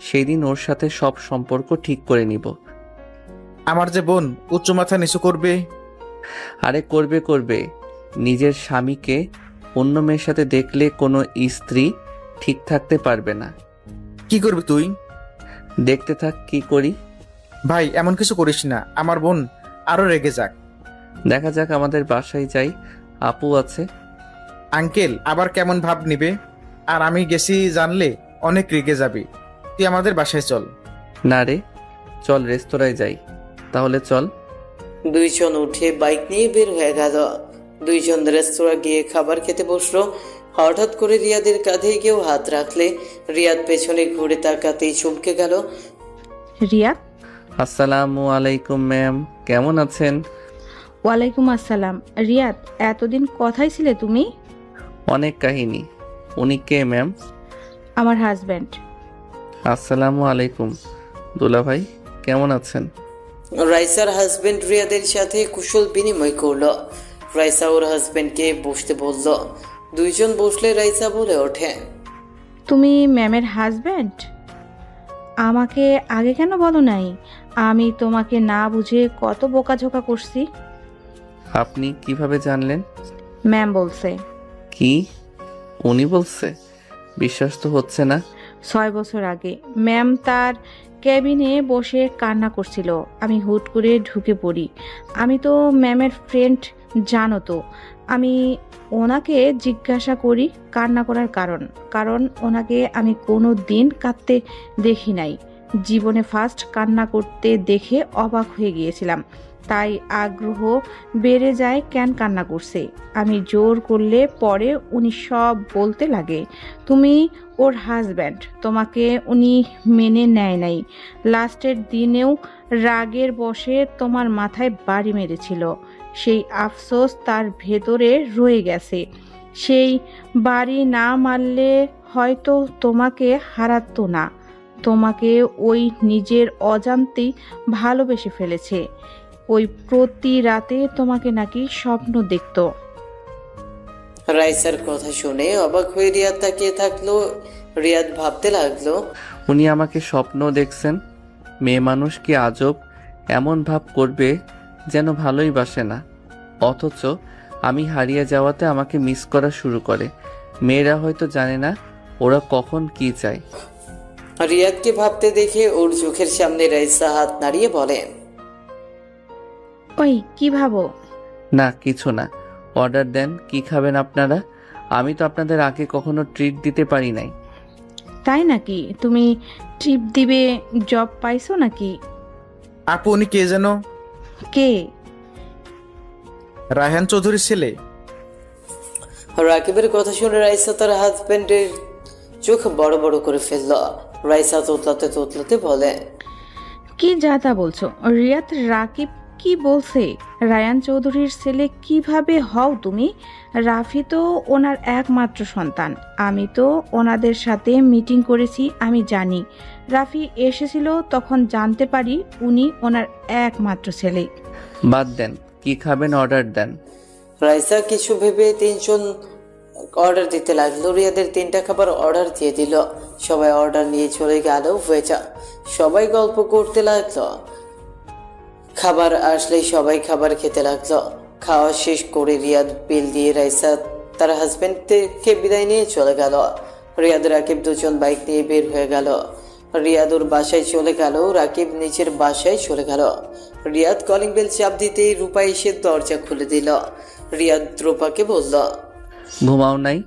সেই দিন ওর সাথে সব সম্পর্ক ঠিক করে নিব। আমার যে বোন উচ্চ মাথা নিচু করবে? আরে করবে করবে, নিজের স্বামীকে অন্য মেয়ের সাথে দেখলে কোনো স্ত্রী ঠিক থাকতে পারবে না। কি করবি তুই? দেখতে থাক কি করি। ভাই এমন কিছু করিস না, আমার বোন আরো রেগে যাক। দেখা যাক, আমাদের বাসায় যাই, আপু আছে। আঙ্কেল আবার কেমন ভাব নিবে, আর আমি গেছি জানলে অনেক রেগে যাবে। তুই আমাদের বাসায় চল। না রে, চল রেস্তোরাঁয় যাই। তাহলে চল। দুইজন উঠে বাইক নিয়ে বের হয়ে গেল। দুইজন রেস্তোরাঁ গিয়ে খাবার খেতে বসলো। হঠাৎ করে রিয়াদের কাঁধে কেউ হাত রাখলে রিয়াদ পেছনে ঘুরে তাকাতেই চমকে গেল। রিয়াদ, আসসালামু আলাইকুম ম্যাম, কেমন আছেন? ওয়ালাইকুম আসসালাম। রিয়াদ, এতদিন কোথায় ছিলে তুমি? অনেক কাহিনী। উনি কে ম্যাম? আমার হাজব্যান্ড। আসসালামু আলাইকুম। দুলা ভাই কেমন আছেন? রাইসার হাজবেন্ড রিয়াদের সাথে কুশল বিনিময় করলো। রাইসা ওর হাজবেন্ডকে বসতে বলল। দুইজন বসলে রাইসা বলে ওঠে, তুমি ম্যামের হাজব্যান্ড? আমাকে আগে কেন বলো নাই? আমি তোমাকে না বুঝে কত বোকাঝোকা করছি। আপনি কিভাবে জানলেন? ম্যাম বলছে। কি? উনি বলছে? বিশ্বাস তো হচ্ছে না। 6 বছর আগে ম্যাম তার কেবিনে বসে কান্না করছিল। আমি হুট করে ঢুকে পড়ি। আমি তো ম্যামের ফ্রেন্ড, জানো তো। আমি ওনাকে জিজ্ঞাসা করি কান্না করার কারণ ওনাকে আমি কোনো দিন কাঁদতে দেখি নাই। জীবনে ফার্স্ট কান্না করতে দেখে অবাক হয়ে গিয়েছিলাম। তাই আগ্রহ বেড়ে যায় কেন কান্না করছে। আমি জোর করলে পরে উনি সব বলতে লাগে। তুমি ওর হাজব্যান্ড, তোমাকে উনি মেনে নেয় নাই। লাস্টের দিনেও রাগের বশে তোমার মাথায় বাড়ি মেরেছিল। সেই আফসোস তার ভেতরে রয়ে গেছে। সেই বাড়ি না মারলে হয়তো তোমাকে হারাতো না। তোমাকে ওই নিজের অজান্তেই ভালোবেসে ফেলেছে। ওই প্রতি রাতে তোমাকে নাকি স্বপ্ন দেখতো। রাইসার কথা শুনে অবাক হয়ে রিয়াদ তাকিয়ে থাকলো। রিয়াদ ভাবতে লাগলো, উনি আমাকে স্বপ্ন দেখছেন? মেয়ে মানুষ কি আজব এমন ভাব করবে যেন ভালোই বাসে না, অথচ আমি হারিয়ে যাওয়াতে আমাকে মিস করা শুরু করে। মেয়েরা হয়তো জানে না ওরা কখন কি চায়। রিয়াদকে ভাবতে দেখে ওর চোখের সামনে রাইসা হাত নাড়িয়ে বলে, ওই কি ভাবো? না কিছু না। অর্ডার দেন, কি খাবেন আপনারা? আমি তো আপনাদের আগে কখনো ট্রিট দিতে পারি নাই। তাই নাকি? তুমি ট্রিপ দিবে জব পাইছো নাকি? আপু উনি কে যেন? কে? রায়হান চৌধুরীর ছেলে। রাকিবের কথা শুনে রাইসা তার হাজবেন্ডের চোখ বড় বড় করে ফেলল। রাইসা তোতলাতে তোতলাতে বলে, কি যা তা বলছো? রিয়াদ, রাকিব কি বলছে? রায়ান চৌধুরীর ছেলে কিভাবে হও তুমি? রাফি তো ওনার একমাত্র সন্তান। আমি তো ওনাদের সাথে মিটিং করেছি, আমি জানি। রাফি এসেছিল, তখন জানতে পারি উনি ওনার একমাত্র ছেলে। বাদ দেন, কি খাবেন অর্ডার দেন। রাইসা কিছু ভেবে তিনজন অর্ডার দিতে লাগলো। রিয়াদের 3টা খাবার অর্ডার দিয়ে দিল। সবাই অর্ডার নিয়ে চলে গেল ওয়েটার। সবাই গল্প করতে লাগলো। খাবার আসলেই সবাই খাবার খেতে লাগলো। খাওয়া শেষ করে রিয়াদ বিল দিয়ে রাইসা তার হাজবেন্ডকে বিদায় নিয়ে চলে গেল। রিয়াদ রাকিব দুজন বাইক নিয়ে বের হয়ে গেল। রিয়াদ ওর বাসায় চলে গেল, রাকিব নিজের বাসায় চলে গেল। রিয়াদ কলিং বেল চাপ দিতেই রূপা এসে দরজা খুলে দিল। রিয়াদ রূপাকে বলল, ঘুমাও নাই?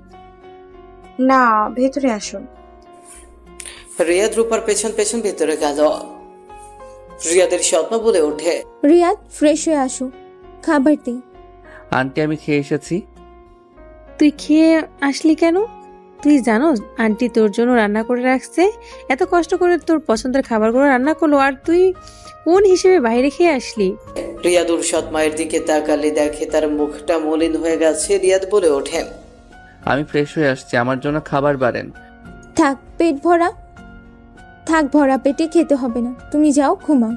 না, ভেতরে আসুন। রিয়াদ রূপার পেছন পেছন ভেতরে গেল। রিয়াদের স্বপ্ন বলে ওঠে, রিয়াদ, ফ্রেশ হয়ে আসো, খাবার দিই। আন্টি আমি খেয়ে এসেছি। তুই খেয়ে আসলি কেন? তুই জানো আন্টি তোর জন্য রান্না করে রাখছে। এত কষ্ট করে তোর পছন্দের খাবারগুলো রান্না করলো, আর তুই কোন হিসেবে বাইরে খেয়ে আসলি? রিয়াদ ওর সৎ মায়ের দিকে তাকালে দেখে তার মুখটা মলিন হয়ে গেছে। রিয়াদ বলে ওঠে, আমি ফ্রেশ হয়ে আসছি, আমার জন্য খাবার বাড়েন। থাক, পেট ভরা থাক, ভরা পেটে খেতে হবে না, তুমি যাও ঘুমাও।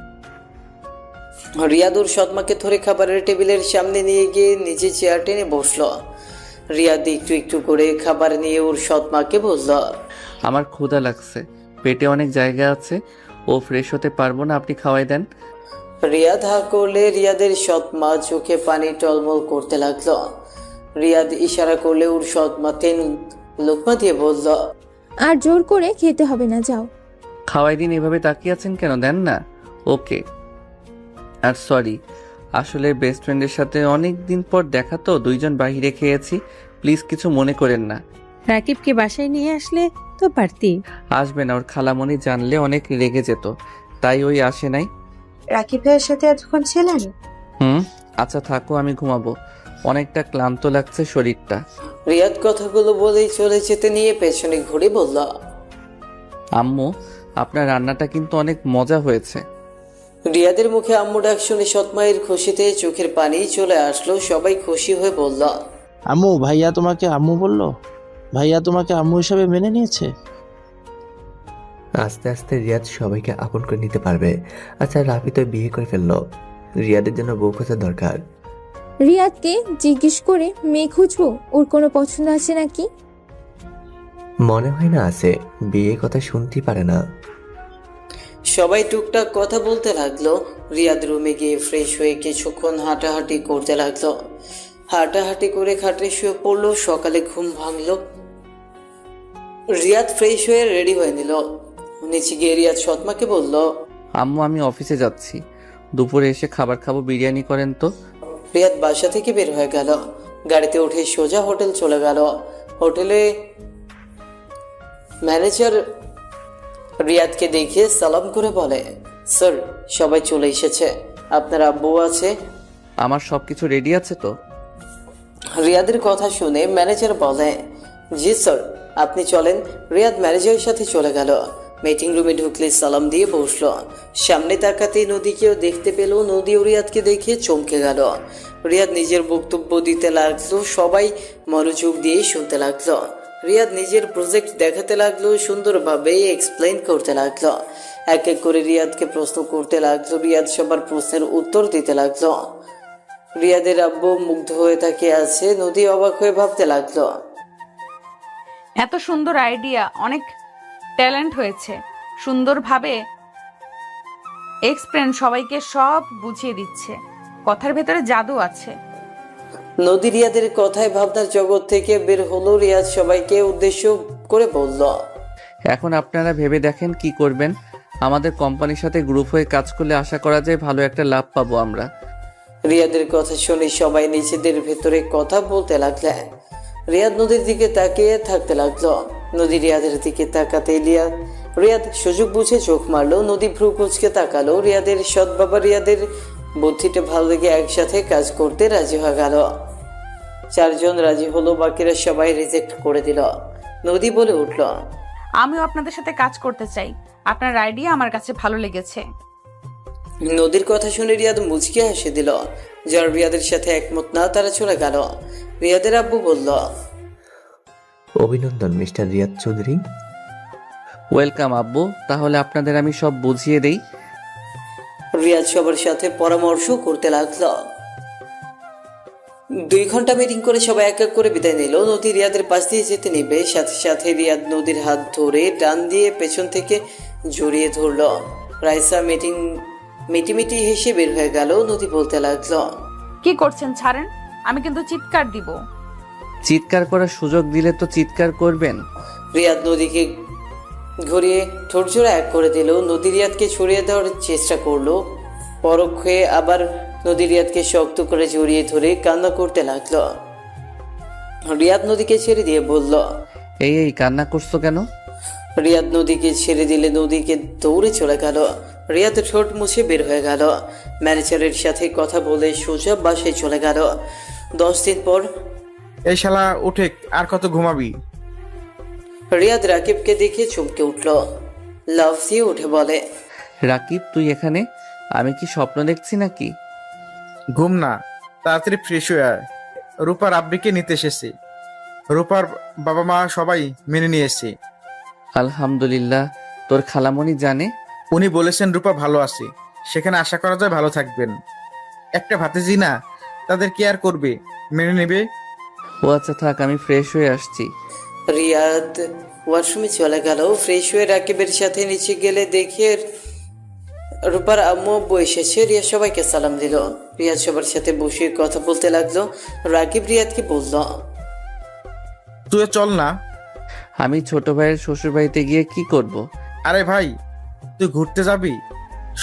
রিয়াদ ওর সৎমাকে ধরে খাবারের টেবিলের সামনে নিয়ে গিয়ে নিজে চেয়ার টেনে বসলো। রিয়াদ একটু একটু করে খাবার নিয়ে ওর সৎমাকে বলল, আমার ক্ষুধা লাগছে, পেটে অনেক জায়গা আছে, ও ফ্রেশ হতে পারবো না, আপনি খাওয়াই দেন। রিয়াদ হা করলে রিয়াদের সৎমা চোখে পানি টলমল করতে লাগলো। রিয়াদ ইশারা করলে ওর সৎমা 3 লোকমা দিয়ে বলল, আর জোর করে খেতে হবে না, যাও। খাওয়াই দিন, এভাবে তাকিয়ে আছেন কেন, দেন না। ওকে। আর সরি, আসলে বেস্ট ফ্রেন্ডের সাথে অনেক দিন পর দেখা তো, দুইজন বাইরে খেয়েছি, প্লিজ কিছু মনে করেন না। রাকিবকে বাসায় নিয়ে আসলে তো পারতি। আসবে না, ওর খালামণি জানলে অনেক রেগে যেত, তাই ওই আসে নাই। রাকিব ভাইয়ের সাথে এতক্ষণ ছিলেন? আচ্ছা থাকো, আমি ঘুমাবো, অনেকটা ক্লান্ত লাগছে শরীরটা। রিয়াদ কথাগুলো বলেই চলে যেতে নিয়ে পেছনে ঘুরে বলল, আম্মু আপনার রান্নাটা কিন্তু অনেক মজা হয়েছে। রিয়াদের মুখে আম্মু ডাক শুনে সৎমায়ের খুশিতে চোখের পানি চলে আসলো। সবাই খুশি হয়ে বলল, আম্মু, ভাইয়া তোমাকে আম্মু বললো? ভাইয়া তোমাকে আম্মু হিসাবে মেনে নিয়েছে? আস্তে আস্তে রিয়াদ সবাইকে আপন করে নিতে পারবে। আচ্ছা, রাফি তো বিয়ে করে ফেললো, রিয়াদের জন্য বউ খোঁজা দরকার। রিয়াদকে জিজ্ঞেস করে মেয়ে খুঁজবো, ওর কোনো পছন্দ আছে নাকি? মনে হয় না আছে, বিয়ে কথা শুনতেই পারে না। সবাই টুকটাক কথা বলতে লাগলো। রিয়াদ রুমে গিয়ে ফ্রেশ হয়ে কিছুক্ষণ হাঁটাহাঁটি করতে লাগলো। হাঁটাহাঁটি করে খাটে শুয়ে পড়লো। সকালে ঘুম ভাঙলো। রিয়াদ ফ্রেশ হয়ে রেডি হয়ে নিল। নিচে গিয়ে রিয়াদ সৎমাকে বলল, আম্মু আমি অফিসে যাচ্ছি, দুপুরে এসে খাবার খাবো, বিরিয়ানি করেন তো। রিয়াদ বাসা থেকে বের হয়ে গেল। গাড়িতে উঠে সোজা হোটেল চলে গেল। হোটেলে ম্যানেজার রিয়াদকে দেখে সালাম করে বলে, স্যার সবাই চলে এসেছে, আপনার আব্বু আছে? আমার সব কিছু রেডি আছে তো? রিয়াদের কথা শুনে ম্যানেজার বলে, জি স্যার, আপনি চলেন। রিয়াদ ম্যানেজারের সাথে চলে গেল। মিটিং রুমে ঢুকলে সালাম দিয়ে বসলো। সামনে তাকাতেই নদীকেও দেখতে পেল। নদীও রিয়াদকে দেখে চমকে গেল। রিয়াদ নিজের বক্তব্য দিতে লাগলো। সবাই মনোযোগ দিয়ে শুনতে লাগলো। রিয়াদ নিজের প্রজেক্ট দেখাতে লাগলো, সুন্দরভাবে এক্সপ্লেইন করতে লাগলো। এক এক করে রিয়াদকে প্রশ্ন করতে লাগলো। রিয়াদ সবার প্রশ্নের উত্তর দিতে লাগলো। রিয়াদের আব্বু মুগ্ধ হয়ে তাকিয়ে আছে। নদী অবাক হয়ে ভাবতে লাগলো, এত সুন্দর আইডিয়া, অনেক ট্যালেন্ট হয়েছে, সুন্দরভাবে এক্সপ্লেন, সবাইকে সব বুঝিয়ে দিচ্ছে, কথার ভেতরে জাদু আছে। নদী রিয়াদের কথায় ভাবনার জগৎ থেকে বের হলো। রিয়াদ সবাইকে উদ্দেশ্য করে বলল, এখন আপনারা ভেবে দেখেন কি করবেন। আমাদের কোম্পানির সাথে গ্রুপ হয়ে কাজ করলে আশা করা যায় ভালো একটা লাভ পাবো আমরা। রিয়াদের কথা শুনে সবাই নিজেদের ভেতরে কথা বলতে লাগলেন। রিয়াদ নদীর দিকে তাকিয়ে থাকতে লাগলো। নদী রিয়াদের দিকে তাকাতে রিয়াদ সুযোগ বুঝে চোখ মারলো। নদী ভ্রু কুচকে তাকালো। রিয়াদের সৎ বাবা রিয়াদের বুদ্ধিটা ভালো লেগে একসাথে কাজ করতে রাজি হয়ে গেল। 4 জন রাজি হলো, বাকিরা সবাই রিজেক্ট করে দিল। নদী বলে উঠল, আমিও আপনাদের সাথে কাজ করতে চাই, আপনার আইডিয়া আমার কাছে ভালো লেগেছে। নদীর কথা শুনে রিয়াদ মুচকি হেসে দিল। যারা রিয়াদের সাথে একমত না তারা চলে গেল। রিয়াদের আব্বু বলল, অভিনন্দন মিস্টার রিয়াদ চৌধুরী। ওয়েলকাম আব্বু, তাহলে আপনাদের আমি সব বুঝিয়ে দেই। রিয়াদ সবার সাথে পরামর্শ করতে লাগলো। 2 ঘন্টা মিটিং করে সবাই এক এক করে বিদায় নিল। নদী রিয়াদের পাশ দিয়ে যেতে নেবে, সাথে সাথে রিয়াদ নদীর হাত ধরে টান দিয়ে পেছন থেকে জড়িয়ে ধরল। রাইসা মিটি হেসে বের হয়ে গেল। নদী বলতে লাগলো, কি করছেন, ছাড়েন, আমি কিন্তু চিৎকার দিব। চিৎকার করার সুযোগ দিলে তো চিৎকার করবেন। রিয়াদ নদীকে ঘুরিয়ে ঠোঁট জোড়া এক করে দিল। নদী রিয়াদকে ছড়িয়ে দেওয়ার চেষ্টা করলো। পরক্ষে আবার নদী রিয়াদকে শক্ত করে জড়িয়ে ধরে কান্না করতে লাগলো। রিয়াদ নদীকে ছেড়ে দিয়ে বলল, এই কান্না করছো কেন? রিয়াদ নদীকে ছেড়ে দিলে নদীকে দৌড়ে চলে গেল। রিয়াদ ঠোঁট মুছে বের হয়ে গেল। ম্যানেজারের সাথে কথা বলে সোজা বাসায় চলে গেল। 10 দিন পর, এই শালা উঠে আর কত ঘুমাবি? রিয়াদ রাকিবকে দেখে চমকে উঠল। লাভ দিয়ে উঠে বলে, রাকিব তুই এখানে? আমি কি স্বপ্ন দেখছি নাকি? ঘুম না, তাড়াতাড়ি ফ্রেশ হয়ে আয়। রূপার আব্বিকে নিতে এসেছি। রূপার বাবা মা সবাই মেনে নিয়েছে। আলহামদুলিল্লাহ। তোর খালামণি জানে? উনি বলেছেন রূপা ভালো আছে, সেখানে আশা করা যায় ভালো থাকবেন। একটা ভাতিজি না, তাদের কেয়ার করবে, মেনে নেবে। ও আচ্ছা থাক, আমি ফ্রেশ হয়ে আসছি। রিয়াদ ওয়াশরুমে চলে গেল। ফ্রেশ হয়ে রাকিবের সাথে নিচে গেলে দেখে রূপার আম্মু আব্বু এসেছে। রিয়াদ সবাইকে সালাম দিল। রিয়াদ সবার সাথে বসে কথা বলতে লাগলো। রাকিব রিয়াদকে বলল, তুই চল না। আমি ছোট ভাইয়ের শ্বশুর বাড়িতে গিয়ে কি করব? আরে ভাই, তুই ঘুরতে যাবি?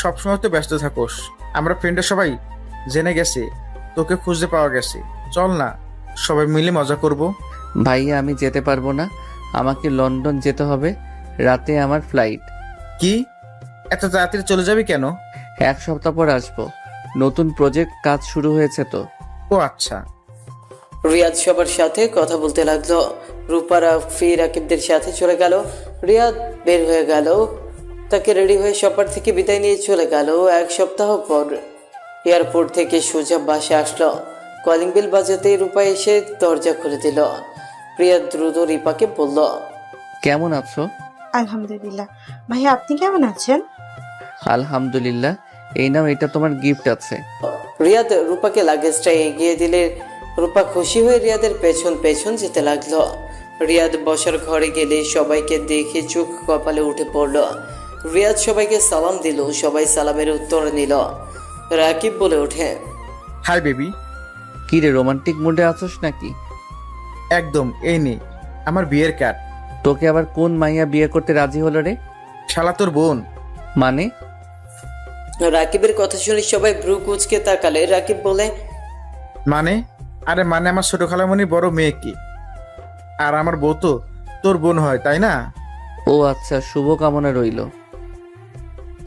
সবসময় তো ব্যস্ত থাকোস। আমরা ফ্রেন্ডের সবাই জেনে গেছে তোকে খুঁজতে পাওয়া গেছে। চল না, সবাই মিলে মজা করব। ভাইয়া আমি যেতে পারবো না, আমাকে লন্ডন যেতে হবে, রাতে আমার ফ্লাইট। কি, এত তাড়াতাড়ি চলে যাবি কেন? 1 সপ্তাহ পর আসবো, নতুন প্রজেক্ট কাজ শুরু হয়েছে তো। ও আচ্ছা। রিয়াদ সবার সাথে কথা বলতে লাগলো। রূপা রাফি রাকিবদের সাথে চলে গেল। রিয়াদ বের হয়ে গেল। তাকে রেডি হয়ে সপার থেকে বিদায় নিয়ে চলে গেল। এক সপ্তাহ পর এয়ারপোর্ট থেকে সোজা বাসে আসলো। কলিং বেল বাজাতেই রূপা এসে দরজা খুলে দিল। প্রিয়া দ্রুত রিপাকে বলল, কেমন আছো? আলহামদুলিল্লাহ। ভাইয়া আপনি কেমন আছেন? আলহামদুলিল্লাহ। এই নাও, এটা তোমার গিফট আছে। রিয়াদ রূপাকে লাগেজটা এগিয়ে দিলে রূপা খুশি হয়ে রিয়াদের পেছন পেছন যেতে লাগলো। রিয়াদ বসার ঘরে গেলে সবাইকে দেখে চোখ কপালে উঠে পড়ল। রিয়াদ সবাইকে সালাম দিল, সবাই সালামের উত্তর নিল। রাকিব বলে ওঠে, হাই বেবি। কি রে, রোমান্টিক মুডে আছোস নাকি? একদম, এই নে আমার বিয়ের কার্ড। তোকে আবার কোন মাইয়া বিয়ে করতে রাজি হলো রে? শালা তোর বোন। মানে? রাকিবের কথা শুনে সবাই ভ্রু কুঁচকে তাকালে। রাকিব বলে, মানে? আরে মানে আমার ছোট খালামণি বড় মেয়ে কি, আর আমার বউ তো তোর বোন হয়, তাই না? ও আচ্ছা, শুভ কামনা রইল।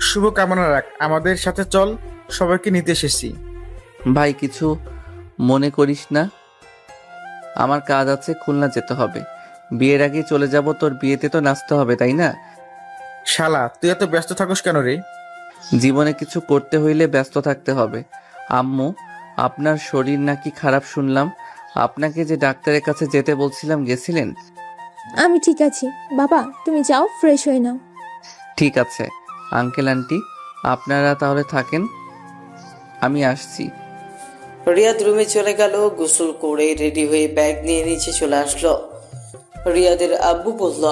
শুভ কামনা রাখ। আমাদের সাথে চল, সবাইকে নিতে এসেছি। ভাই, কিছু মনে করিস না? আমার কাজ আছে, খুলনা যেতে হবে। বিয়ের আগে চলে যাব, তোর বিয়েতে তো নাচতে হবে, তাই না? শালা তুই এত ব্যস্ত থাকস কেন রে? জীবনে কিছু করতে হইলে ব্যস্ত থাকতে হবে। আম্মু, আপনার শরীর নাকি খারাপ শুনলাম। আপনাকে যে ডাক্তারের কাছে যেতে বলছিলাম, গেছিলেন? আমি ঠিক আছি বাবা, তুমি যাও ফ্রেশ হয়ে নাও। ঠিক আছে আঙ্কেল আন্টি, আপনারা তাহলে থাকেন, আমি আসছি। রিয়াদ রুমে চলে গেল। গোসল করে রেডি হয়ে ব্যাগ নিয়ে নিচে চলে আসলো। রিয়াদের আব্বু বলল,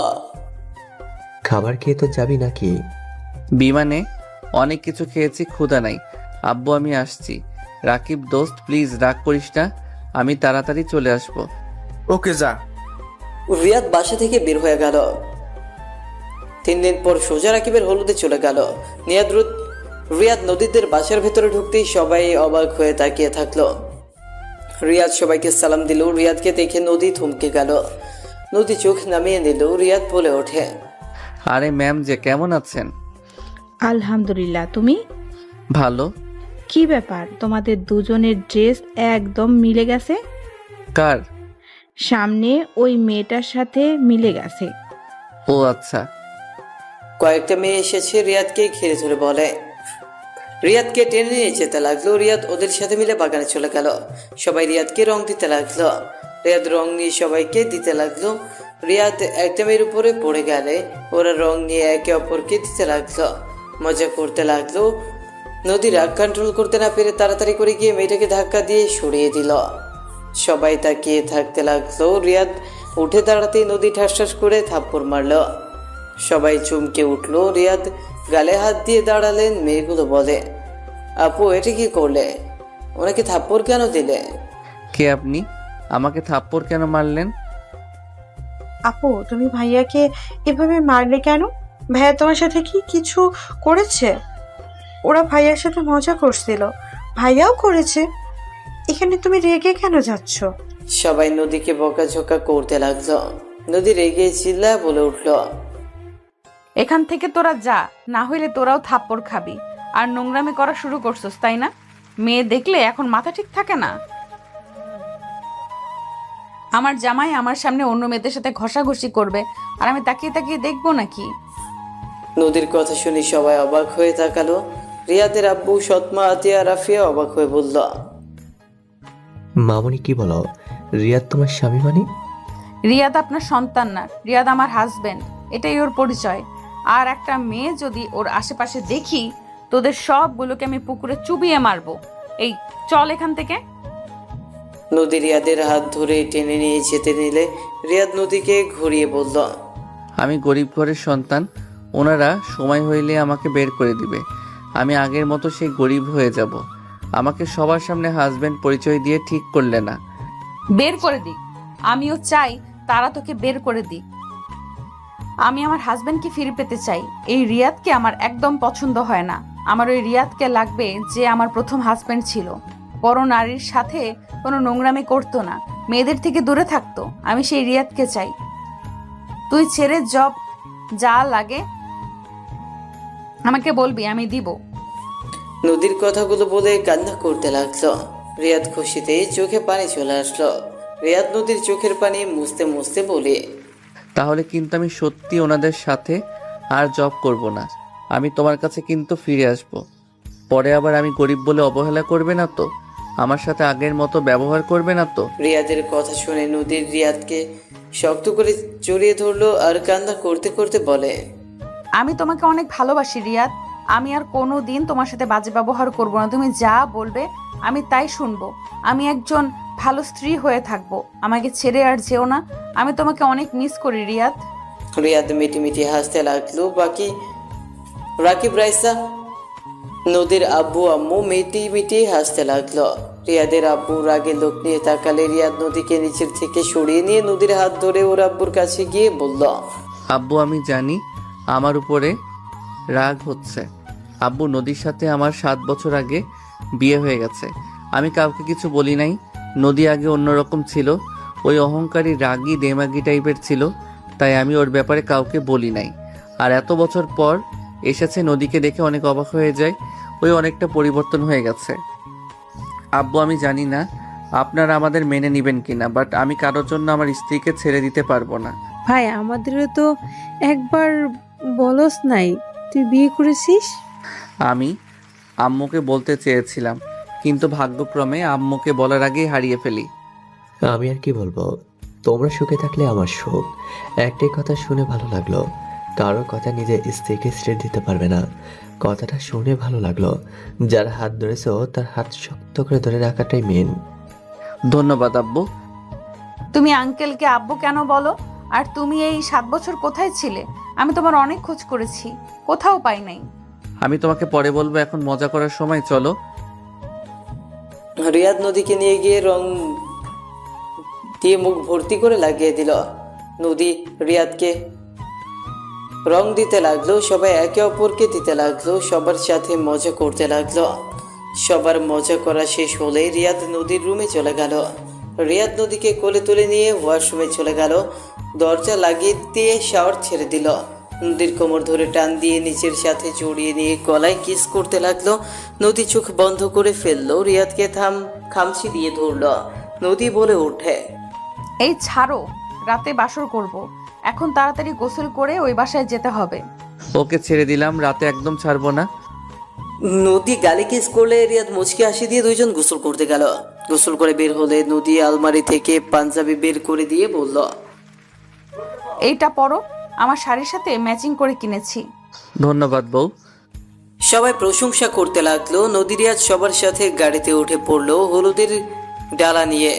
খাবার খেয়ে তো যাবি নাকি? বিমানে অনেক কিছু খেয়েছি, ক্ষুধা নাই। আব্বু আমি আসছি। রাকিব দোস্ত, প্লিজ রাগ করিস না, আমি তাড়াতাড়ি চলে আসব। ওকে যা। রিয়াদ বাসা থেকে বের হয়ে গেল। 3 দিন পর সোজা রাকিবের হলুদে চলে গেল। রিয়াদ নদীদের বাসার ভেতরে ঢুকতেই সবাই অবাক হয়ে তাকিয়ে থাকলো। রিয়াদ সবাইকে সালাম দিল। রিয়াদকে দেখে নদী থমকে গেল। নদী চোখ নামিয়ে নিল। রিয়াদ বলে ওঠে, আরে ম্যাম যে, কেমন আছেন? আলহামদুলিল্লাহ। তুমি? ভালো। কি ব্যাপার, তোমাদের দুজনের ড্রেস একদম মিলে গেছে। কার? সামনে ওই মেয়েটার সাথে মিলে গেছে। ও আচ্ছা। কয়েকটা মেয়ে এসেছে, রিয়াদকে ঘিরে ধরে বলে। রিয়াদকে টেনে নিয়ে যেতে লাগলো। রিয়াদ ওদের সাথে মিলে বাগানে চলে গেল। সবাই রিয়াদকে রং দিতে লাগলো। রিয়াদ রং নিয়ে সবাইকে দিতে লাগলো। রিয়াদ একটা মেয়ের উপরে পড়ে গেলে ওরা রং নিয়ে একে অপরকে দিতে লাগলো, মজা করতে লাগলো। নদী রাগ কন্ট্রোল করতে না পেরে তাড়াতাড়ি করে গিয়ে মেয়েটাকে ধাক্কা দিয়ে সরিয়ে দিল। সবাই তাকিয়ে থাকতে লাগলো। রিয়াদ উঠে দাঁড়াতেই নদী ঠাস ঠাস করে থাপ্পড় মারল। সবাই চমকে উঠলো। রিয়াদ গালে হাত দিয়ে দাঁড়ালেন। মেয়েগুলো বলে, আপু এটা কি করলে? ওনাকে থাপ্পড় কেন দিলে? কে আপনি? আমাকে থাপ্পড় কেন মারলেন? আপু তুমি ভাইয়াকে এভাবে মারলে কেন? ভাইয়া তোমার সাথে কি কিছু করেছে? ওরা ভাইয়ার সাথে মজা করছিল, ভাইয়াও করেছে, এখানে তুমি রেগে কেন যাচ্ছ? সবাই নদীকে বকাঝকা করতে লাগলো। নদী রেগে চিল্লা বলে উঠলো, এখান থেকে তোরা যা, না হইলে তোরাও থাপ্পড় খাবি। আর নোংরামি করা শুরু করছস, তাই না? মেয়ে দেখলে এখন মাথা ঠিক থাকে না? আমার জামাই আমার সামনে অন্য মেয়েদের সাথে ঘষাঘষি করবে, আর আমি তাকিয়ে তাকিয়ে দেখবো নাকি? নদীর কথা শুনে সবাই অবাক হয়ে তাকালো। রিয়াদের আব্বু, সৎমা, আতিয়া, রাফিয়া অবাক হয়ে বলল, মামনি কি বলো? রিয়াদ তোমার স্বামী মানে? রিয়াদ আপনার সন্তান না, রিয়াদ আমার হাজবেন্ড, এটাই ওর পরিচয়। আর একটা মেয়ে যদি ওর আশেপাশে দেখি, তোদের সবগুলোকে আমি পুকুরে চুবিয়ে মারবো। এই চল এখান থেকে। নদী রিয়াদের হাত ধরে টেনে নিয়ে যেতে নিলে রিয়াদ নদীকে ঘুরিয়ে বলল, আমি গরিব ঘরের সন্তান, ওনারা সময় হইলে আমাকে বের করে দিবে। আমি আগের মতো সেই গরিব হয়ে যাব। আমাকে সবার সামনে হাজবেন্ড পরিচয় দিয়ে ঠিক করলে না। বের করে দিক, আমিও চাই তারা তোকে বের করে দিক। আমি আমার হাজবেন্ডকে ফিরে পেতে চাই। এই রিয়াদকে আমার একদম পছন্দ হয় না। আমার ওই রিয়াদকে লাগবে যে আমার প্রথম হাজবেন্ড ছিল, বড় নারীর সাথে কোনো নোংরামি করতো না, মেয়েদের থেকে দূরে থাকতো। আমি সেই রিয়াদকে চাই। তুই ছেড়ে জব যা লাগে আমাকে বলবি, আমি দিব। নদীর কথাগুলো বলে কান্না করতে লাগলো। রিয়াদ খুশিতে চোখে পানি চলে আসলো। রিয়াদ নদীর চোখের পানি মুছতে মুছতে বলে, তাহলে কিন্তু আমি সত্যি ওনাদের সাথে আর জব করব না। আমি তোমার কাছে কিন্তু ফিরে আসব। পরে আবার আমি গরিব বলে অবহেলা করবে না তো? আমার সাথে আগের মতো ব্যবহার করবে না তো? রিয়াদের কথা শুনে নদীর রিয়াদকে শক্ত করে জড়িয়ে ধরলো আর কান্না করতে করতে বলে, আমি তোমাকে অনেক ভালোবাসি রিয়াদ। আমি আর কোনো দিন তোমার সাথে বাজে ব্যবহার করব না। তুমি যা বলবে আমি তাই শুনবো। আমি একজন ভালো স্ত্রী হয়ে থাকবো। আমাকে ছেড়ে আর যেও না। আমি তোমাকে অনেক মিস করি রিয়াদ। রিয়াদ মিটি মিটি হাসতে লাগলো। বাকি রাকিব রাইসা নদীর আব্বু আম্মু মিটি মিটি হাসতে লাগলো। রিয়াদের আব্বু রাগে লোক নিয়ে তাকালে রিয়াদ নদীকে নিচের থেকে সরিয়ে নিয়ে নদীর হাত ধরে ওর আব্বুর কাছে গিয়ে বলল, আব্বু, আমি জানি আমার উপরে রাগ হচ্ছে। আব্বু, নদীর সাথে আমার 7 বছর আগে বিয়ে হয়ে গেছে। আমি কাউকে কিছু বলি নাই। নদী আগে অন্যরকম ছিল, ওই অহংকারী রাগী দেমাগি টাইপের ছিল, তাই আমি ওর ব্যাপারে কাউকে বলি নাই। আর এত বছর পর এসেছে, নদীকে দেখে অনেক অবাক হয়ে যায়। ওই অনেকটা পরিবর্তন হয়ে গেছে। আব্বু, আমি জানি না আপনারা আমাদের মেনে নেবেন কিনা, বাট আমি কারোর জন্য আমার স্ত্রীকে ছেড়ে দিতে পারবো না। ভাই, আমাদেরও তো একবার বলস নাই তুই বিয়ে করেছিস। আমি আম্মুকে বলতে চেয়েছিলাম, কিন্তু ভাগ্যক্রমে আম্মুকে বলার আগেই হারিয়ে ফেলি। আমি আর কি বলবো, তোমরা সুখে থাকলে আমার সুখ। একটাই কথা শুনে ভালো লাগলো, কারো কথা নিজের স্ত্রীকে ছেড়ে দিতে পারবে না। কথাটা শুনে ভালো লাগলো। যার হাত ধরেছো তার হাত শক্ত করে ধরে রাখাটাই মেন। ধন্যবাদ আব্বু। তুমি আঙ্কেলকে আব্বু কেন বলো? আর তুমি এই 7 বছর কোথায় ছিলে? আমি তোমার অনেক খোঁজ করেছি, কোথাও পাই নাই। আমি তোমাকে পরে বলবো, এখন মজা করার সময়, চলো। রিয়াদ নদীকে নিয়ে গিয়ে রং দিয়ে মুখ ভর্তি করে লাগিয়ে দিল। নদী রিয়াদকে রং দিতে লাগলো। সবাই একে অপরকে দিতে লাগলো। সবার সাথে মজা করতে লাগলো। সবার মজা করা শেষ হলে রিয়াদ নদীর রুমে চলে গেল। রিয়াদ নদীকে কোলে তুলে নিয়ে ওয়াশরুমে চলে গেল। দরজা লাগিয়ে দিয়ে শাওয়ার ছেড়ে দিল। নদীর কোমর ধরে টান দিয়ে নিচের সাথে জড়িয়ে নিয়ে গলায় কিস করতে লাগলো। নদী চোখ বন্ধ করে ফেললো। রিয়াদকে খামচি দিয়ে ধরলো। নদী বলে ওঠে, এই ছাড়ো, রাতে বাসর করব। এখন তাড়াতাড়ি গোসল করে ওই বাসায় যেতে হবে। ওকে ছেড়ে দিলাম, রাতে একদম ছাড়বো না। নদী গালি কিস করলে রিয়াদ মুচকি হাসি দিয়ে দুইজন গোসল করতে গেল। গোসল করে বের হলে নদী আলমারি থেকে পাঞ্জাবি বের করে দিয়ে বলল, এইটা পরো, আমার শাড়ির সাথে ম্যাচিং করে কিনেছি। ধন্যবাদ বউ। সবাই প্রশংসা করতে লাগলো। নদী রিয়াদ সবার সাথে গাড়িতে উঠে পড়লো হলুদের ডালা নিয়ে।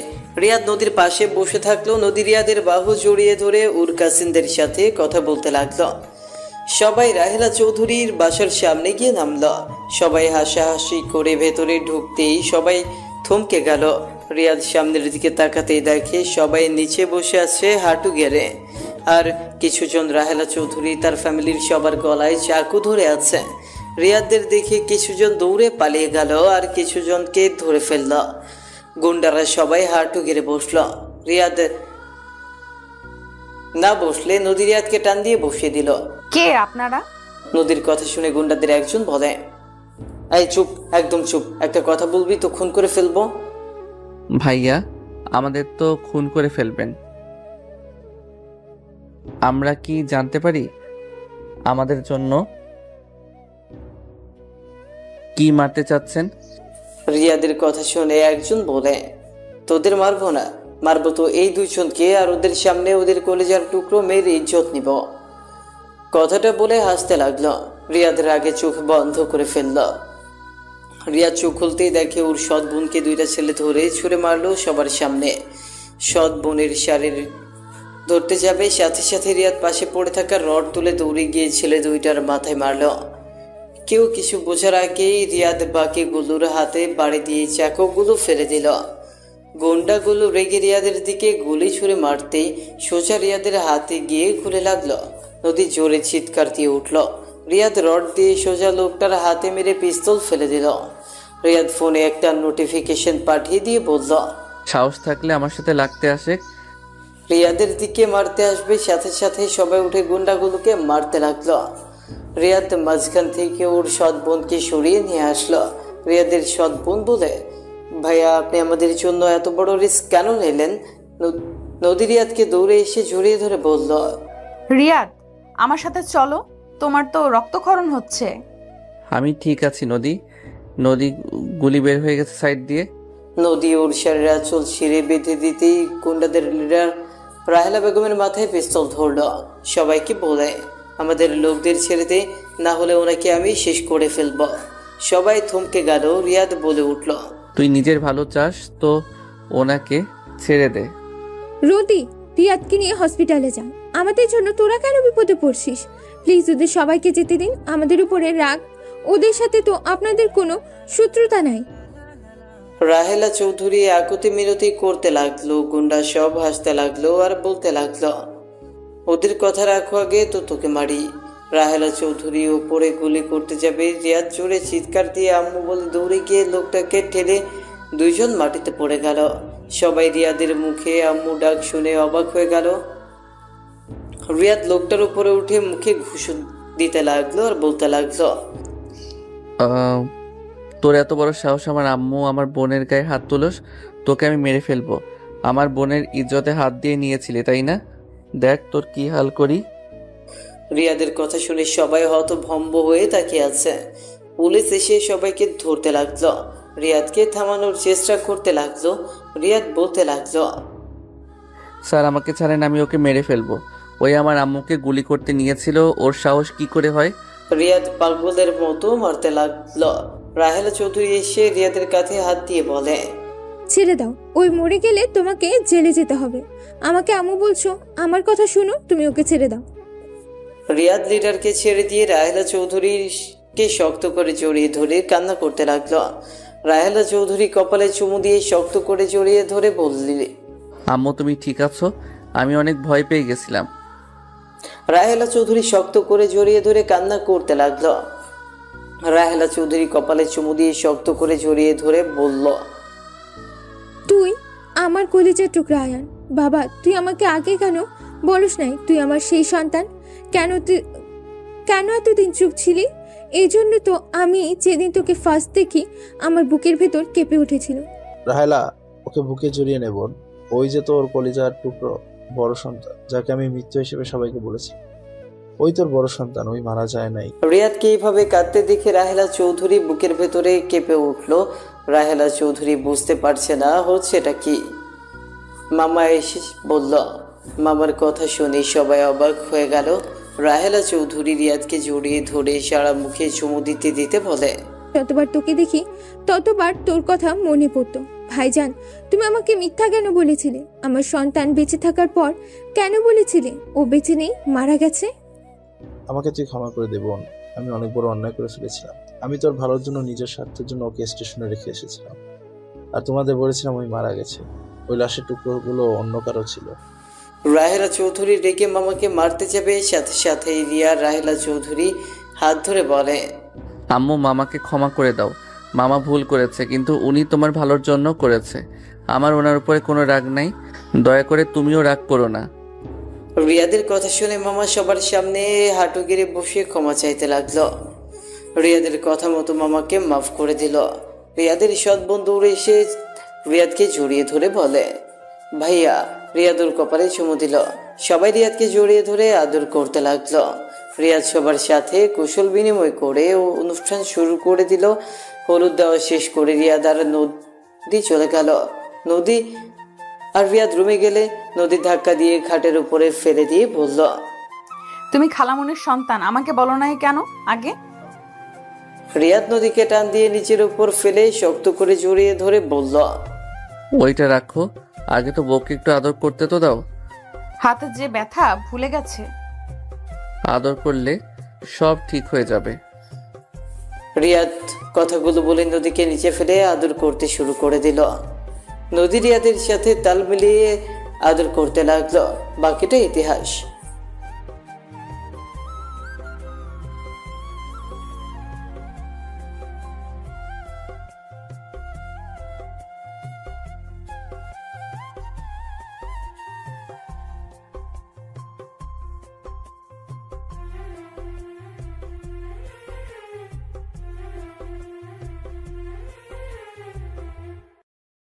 রিয়াদ নদীর পাশে বসে থাকলো। নদী রিয়াদের বাহু জড়িয়ে ধরে ওর কাসিনদের সাথে কথা বলতে লাগলো। সবাই রাহেলা চৌধুরীর বাসার সামনে গিয়ে নামলো। সবাই হাসাহাসি করে ভেতরে ঢুকতেই সবাই থমকে গেল। রিয়াদ সামনের দিকে তাকাতেই দেখে সবাই নিচে বসে আছে হাঁটু গেড়ে। আর কিছুজন রাহেলা চৌধুরী তার ফ্যামিলির সবার গলায় চাকু ধরে আছে। রিয়াদদের দেখে কিছুজন দৌড়ে পালিয়ে গেল আর কিছুজনকে ধরে ফেলল। গুন্ডারা সবাই হাঁটু গেড়ে বসল। রিয়াদ না বসলে নদী রিয়াদকে টান দিয়ে বসিয়ে দিল। কে আপনারা? নদীর কথা শুনে গুন্ডাদের একজন বলে, এই চুপ, একদম চুপ, একটা কথা বলবি তো খুন করে ফেলবো। ভাইয়া, আমাদের তো খুন করে ফেলবেন। আমরা কি জানতে পারি আমাদের জন্য কি মারতে চাচ্ছেন? রিয়াদের কথা শুনে একজন বলে, তোদের মারবো না, মারবো তো এই দুইজনকে, আর ওদের সামনে ওদের কলেজার টুকরো মেয়ের ইজ্জত নিব। কথাটা বলে হাসতে লাগলো। রিয়াদ রাগে চোখ বন্ধ করে ফেলল। রিয়াদ চোখ খুলতেই দেখে ওর সৎ বোনকে দুইটা ছেলে ধরে ছুঁড়ে মারলো সবার সামনে। সৎ বোনের শাড়ির ধরতে যাবে, সাথে সাথে রিয়াদ পাশে পড়ে থাকা রড তুলে দৌড়ে গিয়ে ছেলে দুইটার মাথায় মারল। কেউ কিছু বোঝার আগেই রিয়াদ বাকিগুলোর হাতে বাড়ি দিয়ে চাকুগুলো ফেলে দিল। গুন্ডাগুলো রেগে রিয়াদের দিকে গুলি ছুঁড়ে মারতেই সোজা রিয়াদের হাতে গিয়ে খুলে লাগলো। নদী জোরে চিৎকার দিয়ে উঠল। রিয়াদ রড দিয়ে সোজা লোকটার হাতে মেরে পিস্তল ফেলে দিল। রিয়াদ ফোনে একটা নোটিফিকেশন পাঠিয়ে দিয়ে বলল, সাহস থাকলে আমার সাথে লাগতে আসে। রিয়াদের দিকে মারতে আসবে। সাথে সাথে সবাই উঠে গুন্ডাগুলোকে মারতে লাগলো। রিয়াদ মাঝখান থেকে ওর সৎ বোনকে সরিয়ে নিয়ে আসলো। রিয়াদের সৎ বোন বলে, ভাইয়া, আপনি আমাদের জন্য এত বড় রিস্ক কেন নিলেন? নদী রিয়াদকে দৌড়ে এসে জড়িয়ে ধরে বলল, রিয়াদ, আমার সাথে চলো, তোমার তো রক্তক্ষরণ হচ্ছে। আমি ঠিক আছি নদী। নদী গুলি বের হয়ে গেছে সাইড দিয়ে। নদী ওর শাড়ির আঁচল ছিঁড়ে বেঁধে দিতেই গুন্ডাদের লিডার রাহেলা বেগমের মাথায় পিস্তল ধরল। সবাইকে বলে, আমাদের লোকদের ছেড়ে দে, না হলে ওনাকে আমি শেষ করে ফেলব। সবাই থমকে গেল। রিয়াদ বলে উঠল, তুই নিজের ভালো চাস তো ওনাকে ছেড়ে দে। রোদি, রিয়াদকে নিয়ে হসপিটালে যা। আমাদের জন্য তোরা কেন বিপদে পড়ছিস? প্লিজ ওদের সবাইকে যেতে দিন। আমাদের উপরে রাগ, ওদের সাথে তো আপনাদের কোনো শত্রুতা নাই। রাহেলা চৌধুরী আকুতি মিনতি করতে লাগলো। গুন্ডা সব হাসতে লাগলো আর বলতে লাগলো, ওদের কথা রাখো, আগে তো তোকে মারি। রাহেলা চৌধুরী ওপরে গুলি করতে যাবে, রিয়াদ জোরে চিৎকার দিয়ে আম্মু বলে দৌড়ে গিয়ে লোকটাকে ঠেলে দুইজন মাটিতে পড়ে গেল। সবাই রিয়াদের মুখে আম্মু ডাক শুনে অবাক হয়ে গেল। রিয়াদ লোকটার উপরে উঠে মুখে ঘুষুন দিতে লাগলো আর বলতে লাগলো, তোর এত বড় সাহস আমার আম্মু আমার বোনের গায়ে হাত তুলস? তোকে আমি মেরে ফেলবো। আমার বোনের ইজ্জতে হাত দিয়ে নিয়েছিলি তাই না? দেখ তোর কি হাল করি। রিয়াদের কথা শুনে সবাই হতভম্ব হয়ে তাকিয়ে আছে। পুলিশ এসে সবাইকে ধরতে লাগলো। রিয়াদকে থামানোর চেষ্টা করতে লাগলো। রিয়াদ বলতে লাগলো, স্যার আমাকে ছাড়েন, আমি ওকে মেরে ফেলবো। ওই আমার আম্মুকে গুলি করতে নিয়েছিল, ওর সাহস কি করে হয়? রিয়াদ পাগলের মতো মারতে লাগলো। রাহেলা চৌধুরী এসে রিয়াদের কাঁধে হাত দিয়ে বলে, ছেড়ে দাও, ওই মরে গেলে তোমাকে জেলে যেতে হবে। আমাকে আম্মু বলছো, আমার কথা শুনো, তুমি ওকে ছেড়ে দাও। রিয়াদ লিডারকে ছেড়ে দিয়ে রাহেলা চৌধুরীকে শক্ত করে জড়িয়ে ধরে কান্না করতে লাগলো। রাহেলা চৌধুরী কপালে চুমু দিয়ে শক্ত করে জড়িয়ে ধরে বললি, আম্মু তুমি ঠিক আছো? আমি অনেক ভয় পেয়ে গেছিলাম। রাহেলা চৌধুরী শক্ত করে জড়িয়ে ধরে কান্না করতে লাগলো। রাহেলা চৌধুরী কপালে চুমু দিয়ে শক্ত করে জড়িয়ে ধরে বলল, তুই আমার কলিজার টুকরা আয়ান। বাবা, তুই আমাকে আগে কেন বলিস নাই তুই আমার সেই সন্তান? কেন এতদিন চুপ ছিলি? এই জন্য তো আমি যেদিন তোকে ফার্স্ট দেখি আমার বুকের ভেতর কেঁপে উঠেছিল। রাহেলা, ওকে বুকে জড়িয়ে নেব। ওই যে তোর কলিজার টুকরো বড় সন্তান, যাকে আমি মৃত্যু হিসেবে সবাইকে বলেছি, ওই তোর বড় সন্তান, ওই মারা যায় নাই। রিয়াদকে এইভাবে কাঁদতে দেখে রাহেলা চৌধুরী বুকের ভেতরে কেঁপে উঠলো। রাহেলা চৌধুরী বুঝতে পারছে না হচ্ছেটা কি। মামা এসে বলল। মামার কথা শুনে সবাই অবাক হয়ে গেল। রাহেলা চৌধুরী রিয়াদকে জড়িয়ে ধরে সারা মুখে চুমু দিতে দিতে বলে, যতবার তোকে দেখি ততবার তোর কথা মনে পড়তো। ভাইজান, তুমি আমাকে মিথ্যা কেন বলেছিলে? আমার সন্তান বেঁচে থাকার পর কেন বলেছিলে ও বেঁচে নেই, মারা গেছে? আমাকে তুই ক্ষমা করে দে বোন, আমি অনেক বড় অন্যায় করে ফেলেছিলাম। আমি তোর ভালোর জন্য, নিজের স্বার্থের জন্য ওকে স্টেশনে রেখে এসেছিলাম, আর তোমাদের বলেছিলাম ওই মারা গেছে। ওই লাশের টুকরোগুলো অন্য কারো ছিল। রাহেলা চৌধুরী রেগে মামাকে মারতে যাবে, সাথে সাথে রিয়া রাহেলা চৌধুরী হাত ধরে বলে, আম্মু মামাকে ক্ষমা করে দাও। মামা ভুল করেছে, কিন্তু উনি তোমার ভালোর জন্য করেছে। আমার ওনার উপরে কোনো রাগ নাই, দয়া করে তুমিও রাগ করো না। রিয়াদের কথা শুনে মামা সবার সামনে হাঁটু গেড়ে বসে ক্ষমা চাইতে লাগলো। রিয়াদের কথা মতো মামাকে মাফ করে দিল। রিয়াদের সৎ বন্ধু উড়ে এসে রিয়াদকে জড়িয়ে ধরে বলে, ভাইয়া। রিয়াদুর কপালে চুমু দিল। সবাই রিয়াদকে জড়িয়ে ধরে আদর করতে লাগলো। রিয়াদ সবার সাথে কুশল বিনিময় করে অনুষ্ঠান শুরু করে দিল। হলুদ দেওয়া শেষ করে রিয়াদ আর নদী চলে গেল। নদী আর রিয়াদ রুমে গেলে নদী ধাক্কা দিয়ে খাটের উপরে ফেলে দিয়ে বলল, তুমি খালামুনির সন্তান, আমাকে বলো নাই কেন আগে? রিয়াদ নদীকে টান দিয়ে নিচের উপর ফেলে শক্ত করে জড়িয়ে ধরে বলল, ওইটা রাখো, আগে তো বউকে একটু আদর করতে তো দাও। হাতে যে ব্যথা ভুলে গেছে। আদর করলে সব ঠিক হয়ে যাবে। রিয়াদ কথাগুলো বলে নদীকে নিচে ফেলে আদর করতে শুরু করে দিল। নদী রিয়াদের সাথে তাল মিলিয়ে আদর করতে লাগলো। বাকিটা ইতিহাস।